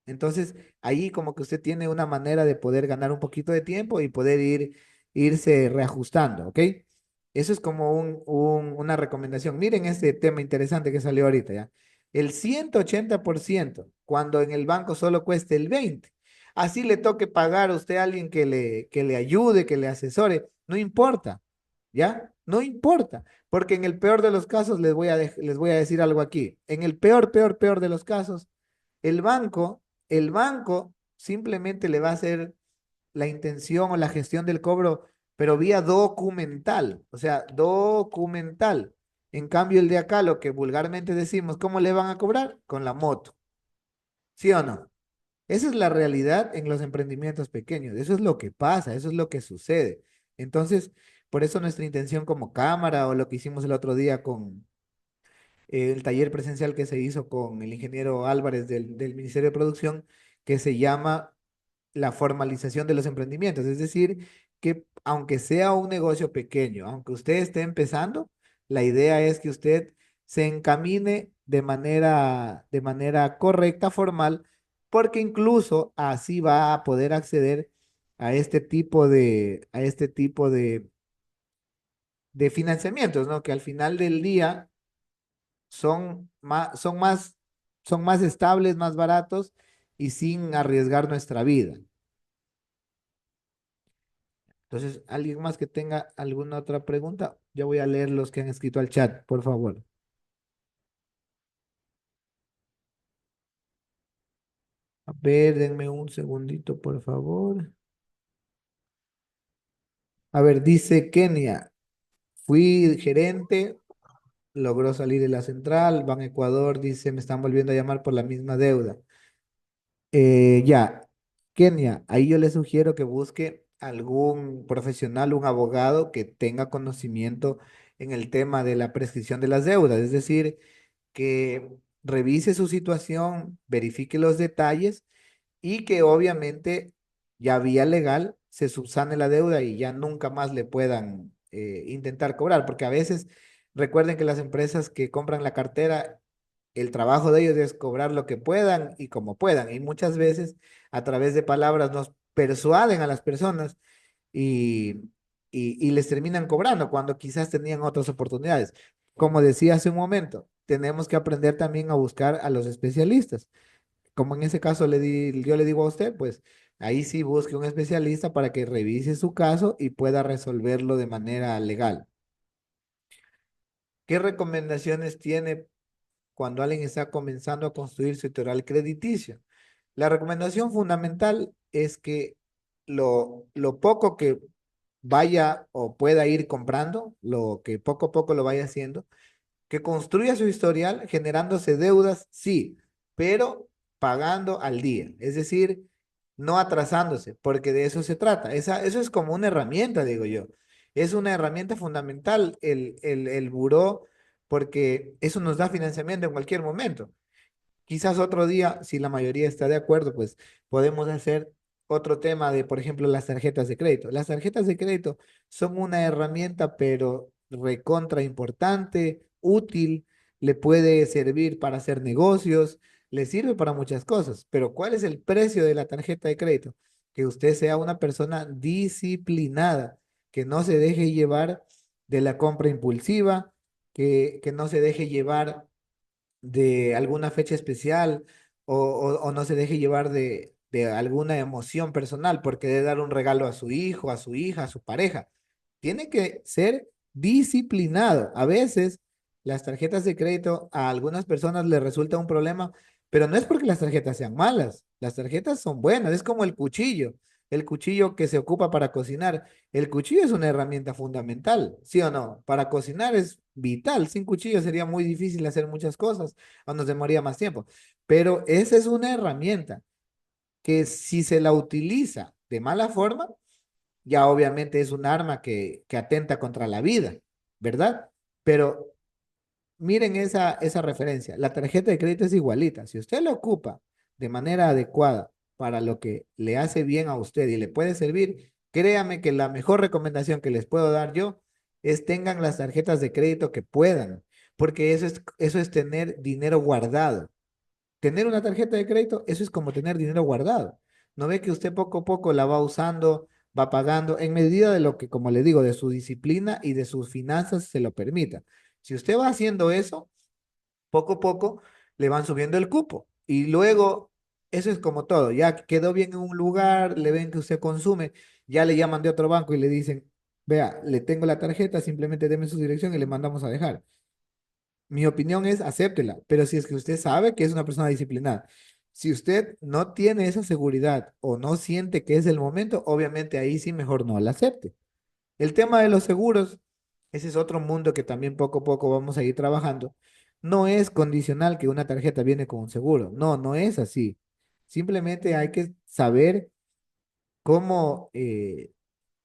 Entonces ahí como que usted tiene una manera de poder ganar un poquito de tiempo y poder irse reajustando, ¿ok? Eso es como una recomendación. Miren este tema interesante que salió ahorita, ¿ya? El 180% cuando en el banco solo cueste el 20%. Así le toque pagar a usted a alguien que le ayude, que le asesore, no importa. ¿Ya? No importa, porque en el peor de los casos les voy a decir algo aquí. En el peor, peor, peor de los casos, el banco, el banco simplemente le va a hacer la intención o la gestión del cobro, pero vía documental, o sea, documental. En cambio, el de acá, lo que vulgarmente decimos, ¿cómo le van a cobrar? Con la moto, ¿sí o no? Esa es la realidad en los emprendimientos pequeños. Eso es lo que pasa, eso es lo que sucede. Entonces, por eso nuestra intención como cámara o lo que hicimos el otro día con el taller presencial que se hizo con el ingeniero Álvarez del Ministerio de Producción, que se llama la formalización de los emprendimientos. Es decir, que aunque sea un negocio pequeño, aunque usted esté empezando, la idea es que usted se encamine de manera correcta, formal, porque incluso así va a poder acceder a este tipo de financiamientos, ¿no? Que al final del día son más estables, más baratos y sin arriesgar nuestra vida. Entonces, ¿alguien más que tenga alguna otra pregunta? Ya voy a leer los que han escrito al chat, por favor. A ver, denme un segundito, por favor. A ver, dice Kenia, fui gerente, logró salir de la central. Ban Ecuador dice, me están volviendo a llamar por la misma deuda. Ya, Kenia, ahí yo le sugiero que busque algún profesional, un abogado que tenga conocimiento en el tema de la prescripción de las deudas, es decir, que revise su situación, verifique los detalles y que obviamente ya vía legal se subsane la deuda y ya nunca más le puedan intentar cobrar, porque a veces recuerden que las empresas que compran la cartera, el trabajo de ellos es cobrar lo que puedan y como puedan, y muchas veces a través de palabras nos persuaden a las personas y les terminan cobrando cuando quizás tenían otras oportunidades. Como decía hace un momento, tenemos que aprender también a buscar a los especialistas. Como en ese caso yo le digo a usted, pues ahí sí busque un especialista para que revise su caso y pueda resolverlo de manera legal. ¿Qué recomendaciones tiene cuando alguien está comenzando a construir su historial crediticio? La recomendación fundamental es que lo poco que vaya o pueda ir comprando, lo que poco a poco lo vaya haciendo, que construya su historial generándose deudas, sí, pero pagando al día. Es decir, no atrasándose, porque de eso se trata. Eso es como una herramienta, digo yo. Es una herramienta fundamental el buró, porque eso nos da financiamiento en cualquier momento. Quizás otro día, si la mayoría está de acuerdo, pues podemos hacer otro tema de, por ejemplo, las tarjetas de crédito. Las tarjetas de crédito son una herramienta, pero recontra importante, útil, le puede servir para hacer negocios, le sirve para muchas cosas. Pero ¿cuál es el precio de la tarjeta de crédito? Que usted sea una persona disciplinada, que no se deje llevar de la compra impulsiva, que no se deje llevar de alguna fecha especial o no se deje llevar de alguna emoción personal porque debe dar un regalo a su hijo, a su hija, a su pareja. Tiene que ser disciplinado. A veces las tarjetas de crédito a algunas personas les resulta un problema, pero no es porque las tarjetas sean malas. Las tarjetas son buenas, es como el cuchillo que se ocupa para cocinar. El cuchillo es una herramienta fundamental, ¿sí o no? Para cocinar es vital. Sin cuchillo sería muy difícil hacer muchas cosas o nos demoraría más tiempo. Pero esa es una herramienta que si se la utiliza de mala forma, ya obviamente es un arma que atenta contra la vida, ¿verdad? Pero miren esa referencia. La tarjeta de crédito es igualita. Si usted la ocupa de manera adecuada para lo que le hace bien a usted y le puede servir, créame que la mejor recomendación que les puedo dar yo es tengan las tarjetas de crédito que puedan, porque eso es tener dinero guardado. Tener una tarjeta de crédito, eso es como tener dinero guardado. No ve que usted poco a poco la va usando, va pagando en medida de lo que, como le digo, de su disciplina y de sus finanzas se lo permita. Si usted va haciendo eso, poco a poco le van subiendo el cupo. Y luego, eso es como todo, ya quedó bien en un lugar, le ven que usted consume, ya le llaman de otro banco y le dicen, vea, le tengo la tarjeta, simplemente deme su dirección y le mandamos a dejar. Mi opinión es acéptela, pero si es que usted sabe que es una persona disciplinada, si usted no tiene esa seguridad o no siente que es el momento, obviamente ahí sí mejor no la acepte. El tema de los seguros, ese es otro mundo que también poco a poco vamos a ir trabajando. No es condicional que una tarjeta viene con un seguro. No, no es así. Simplemente hay que saber cómo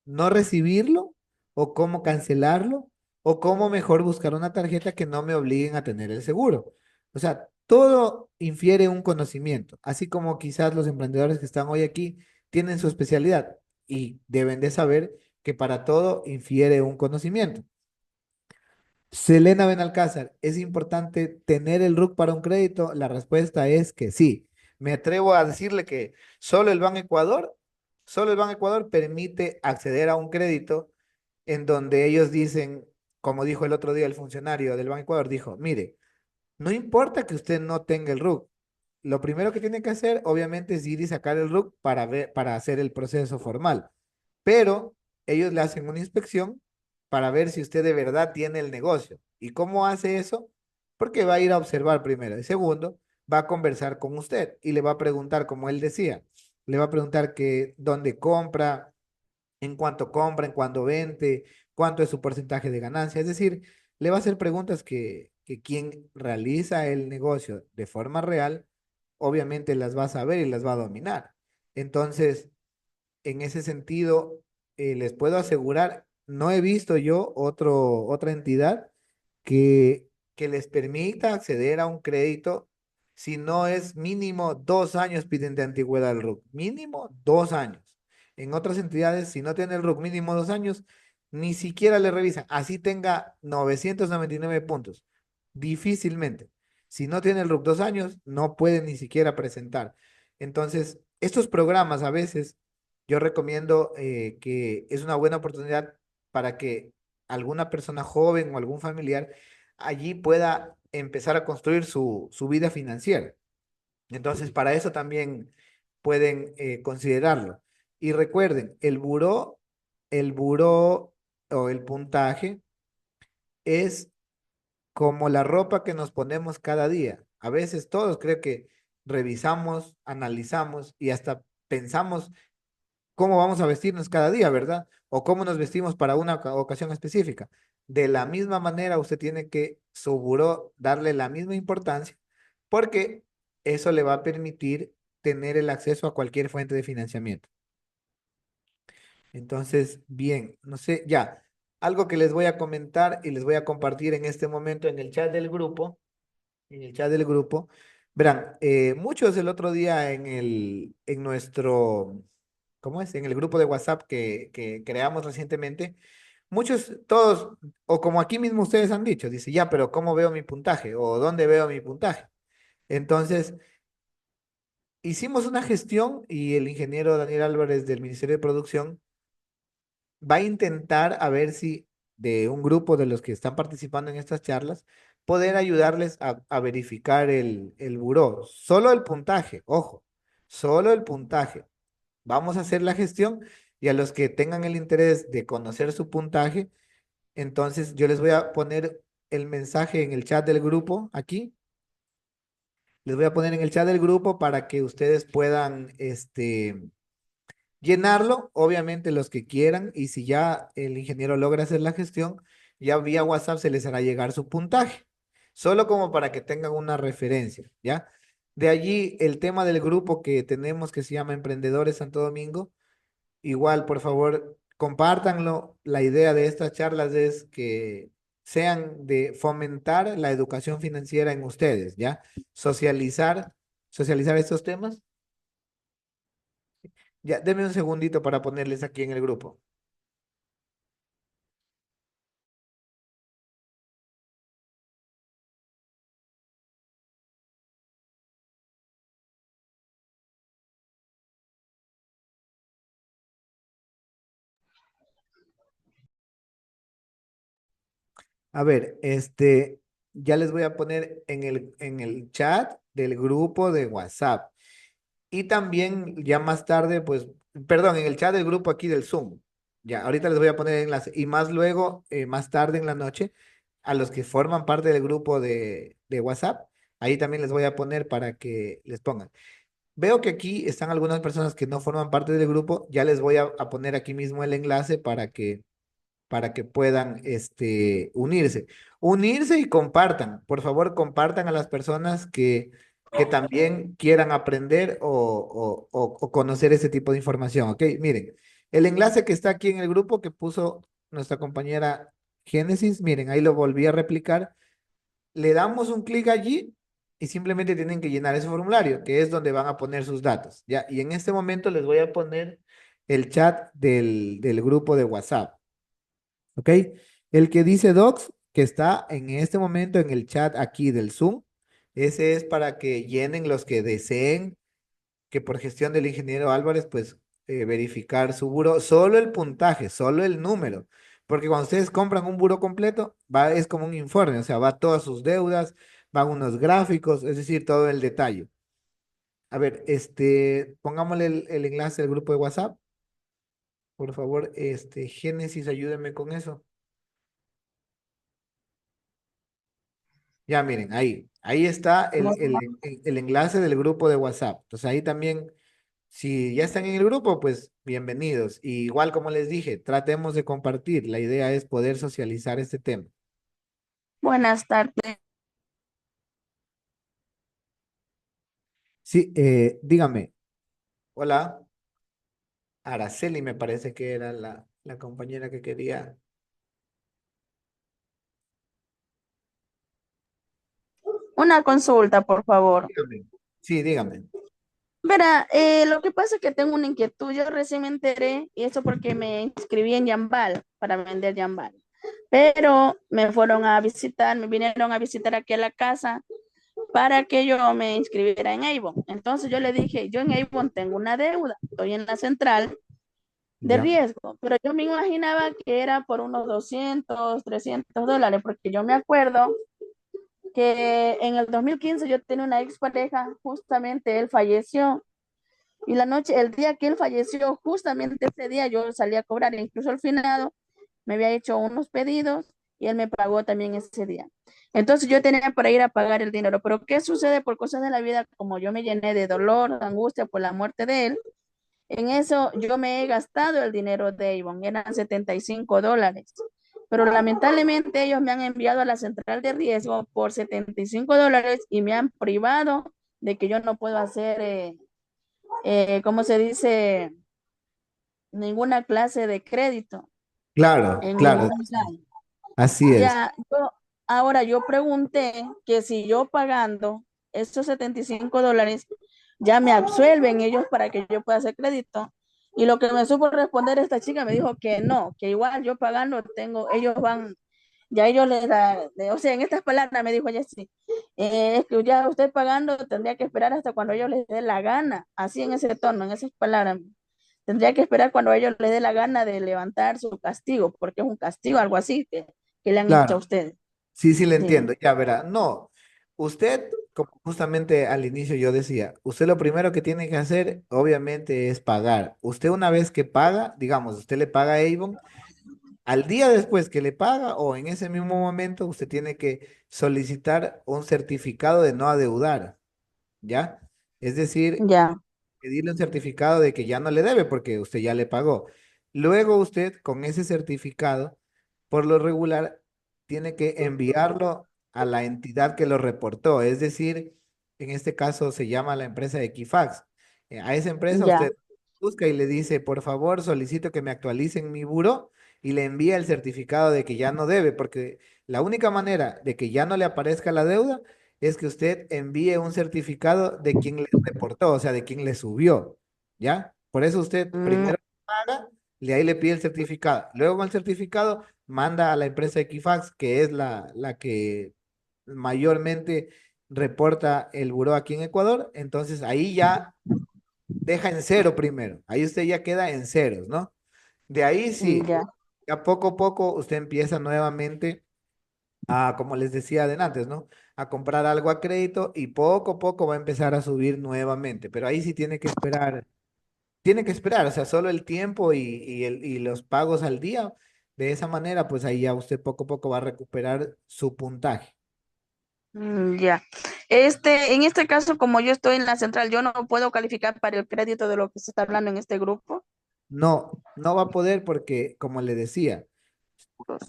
no recibirlo o cómo cancelarlo o cómo mejor buscar una tarjeta que no me obliguen a tener el seguro. O sea, todo infiere un conocimiento, así como quizás los emprendedores que están hoy aquí tienen su especialidad y deben de saber que para todo infiere un conocimiento. Selena Benalcázar, ¿es importante tener el RUC para un crédito? La respuesta es que sí. Me atrevo a decirle que solo el Ban Ecuador permite acceder a un crédito en donde ellos dicen, como dijo el otro día el funcionario del Ban Ecuador, dijo, mire, no importa que usted no tenga el RUC. Lo primero que tiene que hacer, obviamente, es ir y sacar el RUC para ver, para hacer el proceso formal. Pero ellos le hacen una inspección para ver si usted de verdad tiene el negocio. ¿Y cómo hace eso? Porque va a ir a observar primero. Y segundo, va a conversar con usted y le va a preguntar, como él decía, le va a preguntar que dónde compra, en cuánto vende, cuánto es su porcentaje de ganancia. Es decir, le va a hacer preguntas que quien realiza el negocio de forma real, obviamente las va a saber y las va a dominar. Entonces, en ese sentido, les puedo asegurar, no he visto yo otra entidad que les permita acceder a un crédito si no es mínimo 2 años piden de antigüedad al RUC, mínimo 2 años. En otras entidades, si no tiene el RUC mínimo 2 años, ni siquiera le revisan, así tenga 999 puntos, difícilmente. Si no tiene el RUC 2 años, no puede ni siquiera presentar. Entonces, estos programas a veces yo recomiendo que es una buena oportunidad para que alguna persona joven o algún familiar allí pueda empezar a construir su vida financiera. Entonces, para eso también pueden considerarlo. Y recuerden, el buró o el puntaje es como la ropa que nos ponemos cada día. A veces todos creo que revisamos, analizamos y hasta pensamos cómo vamos a vestirnos cada día, ¿verdad? O cómo nos vestimos para una ocasión específica. De la misma manera, usted tiene que su buró darle la misma importancia porque eso le va a permitir tener el acceso a cualquier fuente de financiamiento. Entonces, bien, no sé, ya, algo que les voy a comentar y les voy a compartir en este momento en el chat del grupo, verán, muchos el otro día en nuestro, ¿cómo es? En el grupo de WhatsApp que creamos recientemente, muchos, todos, o como aquí mismo ustedes han dicho, dice, ya, pero ¿cómo veo mi puntaje? ¿O dónde veo mi puntaje? Entonces, hicimos una gestión y el ingeniero Daniel Álvarez del Ministerio de Producción va a intentar a ver si de un grupo de los que están participando en estas charlas, poder ayudarles a verificar el buró. Solo el puntaje, ojo, solo el puntaje. Vamos a hacer la gestión y a los que tengan el interés de conocer su puntaje, entonces yo les voy a poner el mensaje en el chat del grupo aquí. Les voy a poner en el chat del grupo para que ustedes puedan, llenarlo, obviamente los que quieran, y si ya el ingeniero logra hacer la gestión, ya vía WhatsApp se les hará llegar su puntaje, solo como para que tengan una referencia, ¿ya? De allí el tema del grupo que tenemos que se llama Emprendedores Santo Domingo, igual, por favor, compártanlo. La idea de estas charlas es que sean de fomentar la educación financiera en ustedes, ¿ya? Socializar estos temas. Ya, denme un segundito para ponerles aquí en el grupo. A ver, ya les voy a poner en el chat del grupo de WhatsApp. Y también ya más tarde, pues, perdón, en el chat del grupo aquí del Zoom. Ya, ahorita les voy a poner el enlace. Y más luego, más tarde en la noche, a los que forman parte del grupo de WhatsApp, ahí también les voy a poner para que les pongan. Veo que aquí están algunas personas que no forman parte del grupo. Ya les voy a poner aquí mismo el enlace para que puedan unirse. Unirse y compartan. Por favor, compartan a las personas que también quieran aprender o conocer ese tipo de información. Ok, miren, el enlace que está aquí en el grupo que puso nuestra compañera Génesis, miren, ahí lo volví a replicar. Le damos un clic allí y simplemente tienen que llenar ese formulario, que es donde van a poner sus datos. Ya, y en este momento les voy a poner el chat del grupo de WhatsApp. ¿Ok? El que dice Docs, que está en este momento en el chat aquí del Zoom, ese es para que llenen los que deseen que por gestión del ingeniero Álvarez, pues verificar su buro, solo el puntaje, solo el número, porque cuando ustedes compran un buro completo, es como un informe, o sea, va todas sus deudas, van unos gráficos, es decir, todo el detalle. A ver, pongámosle el enlace del grupo de WhatsApp, por favor, Génesis, ayúdenme con eso. Ya miren, ahí está el enlace del grupo de WhatsApp. Entonces ahí también, si ya están en el grupo, pues bienvenidos. Y igual como les dije, tratemos de compartir. La idea es poder socializar este tema.
Buenas tardes.
Sí, dígame. Hola, Araceli me parece que era la compañera que quería.
Una consulta, por favor.
Dígame. Sí, dígame.
Verá, lo que pasa es que tengo una inquietud. Yo recién me enteré, y eso porque me inscribí en Yambal para vender Yambal. Pero me fueron a visitar, me vinieron a visitar aquí a la casa para que yo me inscribiera en Avon. Entonces yo le dije, yo en Avon tengo una deuda, estoy en la central de
Ya.
riesgo, pero yo me imaginaba que era por unos 200, $300, porque yo me acuerdo que en el 2015 yo tenía una expareja, justamente él falleció, y la noche, el día que él falleció, justamente ese día yo salí a cobrar, incluso al finado me había hecho unos pedidos y él me pagó también ese día. Entonces yo tenía para ir a pagar el dinero, pero ¿qué sucede por cosas de la vida? Como yo me llené de dolor, de angustia por la muerte de él, en eso yo me he gastado el dinero de Avon, eran $75. Pero lamentablemente ellos me han enviado a la central de riesgo por $75 y me han privado de que yo no puedo hacer ¿cómo se dice? Ninguna clase de crédito
Claro,
en
claro,
ningún lado.
así es.
Ya, ahora yo pregunté que si yo pagando estos $75 ya me absuelven ellos para que yo pueda hacer crédito. Y lo que me supo responder esta chica me dijo que no, que igual yo pagando tengo, ellos van, ya ellos les da, o sea, en estas palabras me dijo ella sí, es que ya usted pagando tendría que esperar hasta cuando ellos les dé la gana, así en ese tono, en esas palabras. Tendría que esperar cuando a ellos les dé la gana de levantar su castigo, porque es un castigo, algo así que le han hecho a
Claro,
ustedes.
sí, sí le
Sí,
entiendo. Ya verá, no. Usted, como justamente al inicio yo decía, usted lo primero que tiene que hacer, obviamente, es pagar. Usted una vez que paga, digamos, usted le paga a Avon, al día después que le paga o en ese mismo momento, usted tiene que solicitar un certificado de no adeudar, ¿ya? Es decir,
ya,
pedirle un certificado de que ya no le debe porque usted ya le pagó. Luego usted con ese certificado, por lo regular, tiene que enviarlo a la entidad que lo reportó. Es decir, en este caso se llama la empresa Equifax. A esa empresa
ya.
usted busca y le dice, por favor, solicito que me actualicen mi buro y le envía el certificado de que ya no debe, porque la única manera de que ya no le aparezca la deuda es que usted envíe un certificado de quien le reportó, o sea, de quien le subió, ¿ya? Por eso usted
Mm,
primero paga, ahí le pide el certificado. Luego con el certificado manda a la empresa Equifax, que es la que mayormente reporta el buró aquí en Ecuador. Entonces ahí ya deja en cero primero. Ahí usted ya queda en ceros, ¿no? De ahí sí,
ya.
ya poco a poco usted empieza nuevamente a, como les decía de antes, ¿no? A comprar algo a crédito y poco a poco va a empezar a subir nuevamente, pero ahí sí tiene que esperar, o sea, solo el tiempo y los pagos al día. De esa manera, pues ahí ya usted poco a poco va a recuperar su puntaje.
Ya. En este caso, como yo estoy en la central, yo no puedo calificar para el crédito de lo que se está hablando en este grupo.
No, no va a poder porque, como le decía,
Pues,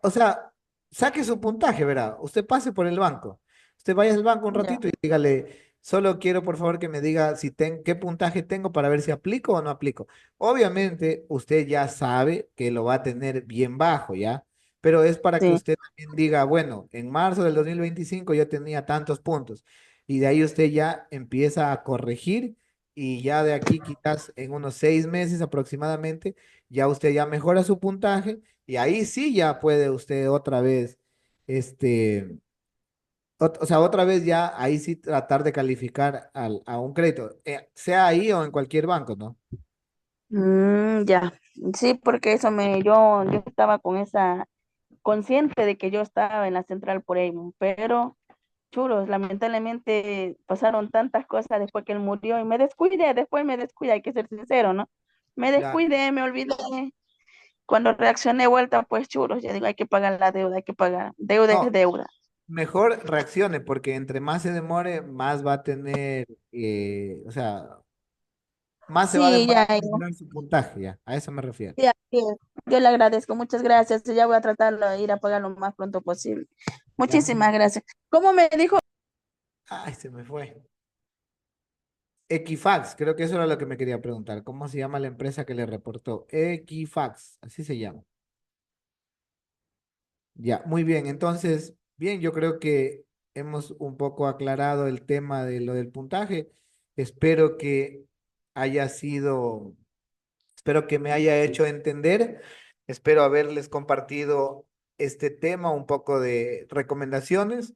o sea, saque su puntaje, verá. Usted pase por el banco. Usted vaya al banco un
ya.
ratito y dígale, solo quiero por favor que me diga si qué puntaje tengo para ver si aplico o no aplico. Obviamente, usted ya sabe que lo va a tener bien bajo, ¿ya? Pero es para que
Sí.
usted también diga, bueno, en marzo del 2025 yo tenía tantos puntos. Y de ahí usted ya empieza a corregir y ya de aquí quizás en unos 6 meses aproximadamente, ya usted ya mejora su puntaje y ahí sí ya puede usted otra vez, este, o sea, otra vez ya ahí sí tratar de calificar a un crédito, sea ahí o en cualquier banco, ¿no?
Ya. Sí, porque yo estaba con esa, consciente de que yo estaba en la central por Avon, pero churos, lamentablemente pasaron tantas cosas después que él murió y me descuidé, después me descuidé, hay que ser sincero, ¿no? Me
Claro.
descuidé, me olvidé. Cuando reaccioné vuelta, pues churos, ya digo, hay que pagar la deuda, hay que pagar. Deuda es
No,
deuda.
mejor reaccione porque entre más se demore, más va a tener, o sea, más se va a
Sí,
demorar
ya,
en mejorar su puntaje, ya, a eso me refiero.
ya, ya. Yo le agradezco, muchas gracias. Ya voy a tratar de ir a pagar lo más pronto posible.
Ya,
Muchísimas gracias. ¿Cómo me dijo?
ay, se me fue. Equifax, creo que eso era lo que me quería preguntar. ¿Cómo se llama la empresa que le reportó? Equifax, así se llama. Ya, muy bien. Entonces, bien, yo creo que hemos un poco aclarado el tema de lo del puntaje. Espero que haya sido Espero que me haya hecho entender. Espero haberles compartido este tema, un poco de recomendaciones,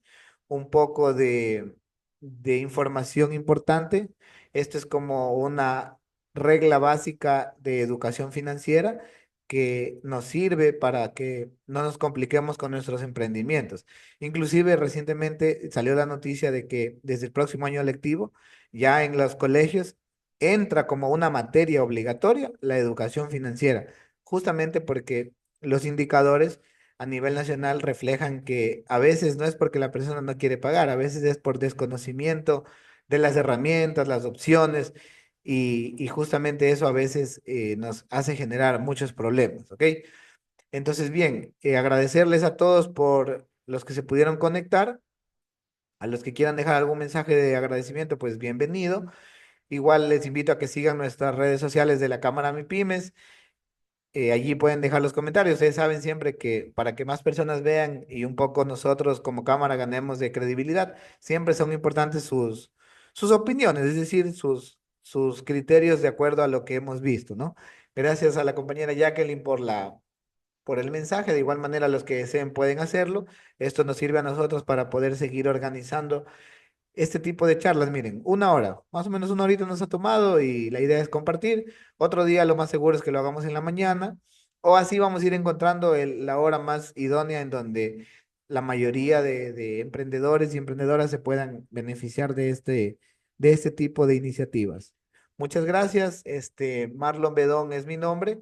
un poco de información importante. Esto es como una regla básica de educación financiera que nos sirve para que no nos compliquemos con nuestros emprendimientos. Inclusive recientemente salió la noticia de que desde el próximo año lectivo, ya en los colegios, entra como una materia obligatoria la educación financiera, justamente porque los indicadores a nivel nacional reflejan que a veces no es porque la persona no quiere pagar, a veces es por desconocimiento de las herramientas, las opciones, y justamente eso a veces nos hace generar muchos problemas, ¿ok? Entonces, bien, agradecerles a todos por los que se pudieron conectar, a los que quieran dejar algún mensaje de agradecimiento, pues bienvenido. Igual les invito a que sigan nuestras redes sociales de la Cámara MIPYMES. Allí pueden dejar los comentarios. Ustedes saben siempre que para que más personas vean y un poco nosotros como cámara ganemos de credibilidad, siempre son importantes sus opiniones, es decir, sus criterios de acuerdo a lo que hemos visto, ¿no? Gracias a la compañera Jacqueline por el mensaje. De igual manera, los que deseen pueden hacerlo. Esto nos sirve a nosotros para poder seguir organizando este tipo de charlas. Miren, una hora, más o menos una horita nos ha tomado y la idea es compartir. Otro día lo más seguro es que lo hagamos en la mañana o así vamos a ir encontrando la hora más idónea en donde la mayoría de emprendedores y emprendedoras se puedan beneficiar de este tipo de iniciativas. Muchas gracias. Marlon Bedón es mi nombre.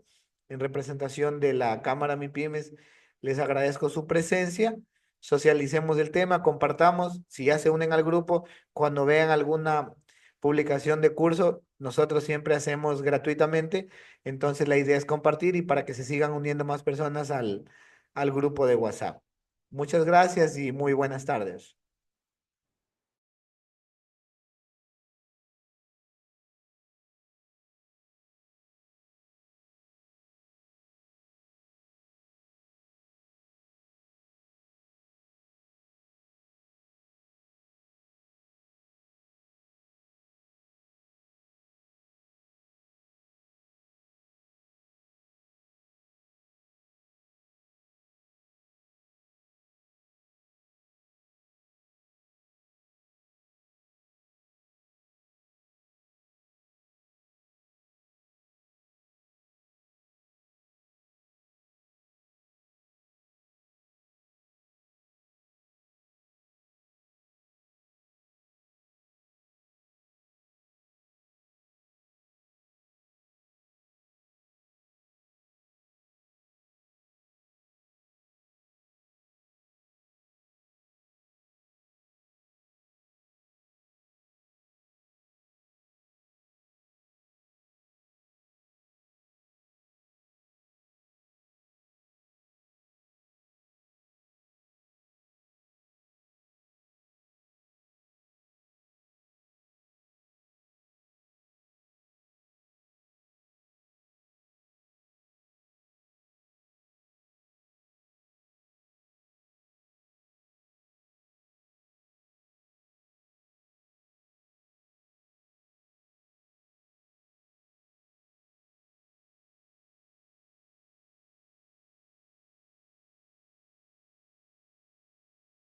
En representación de la Cámara MIPYMES, les agradezco su presencia. Socialicemos el tema, compartamos. Si ya se unen al grupo, cuando vean alguna publicación de curso, nosotros siempre hacemos gratuitamente. Entonces la idea es compartir y para que se sigan uniendo más personas al grupo de WhatsApp. Muchas gracias y muy buenas tardes.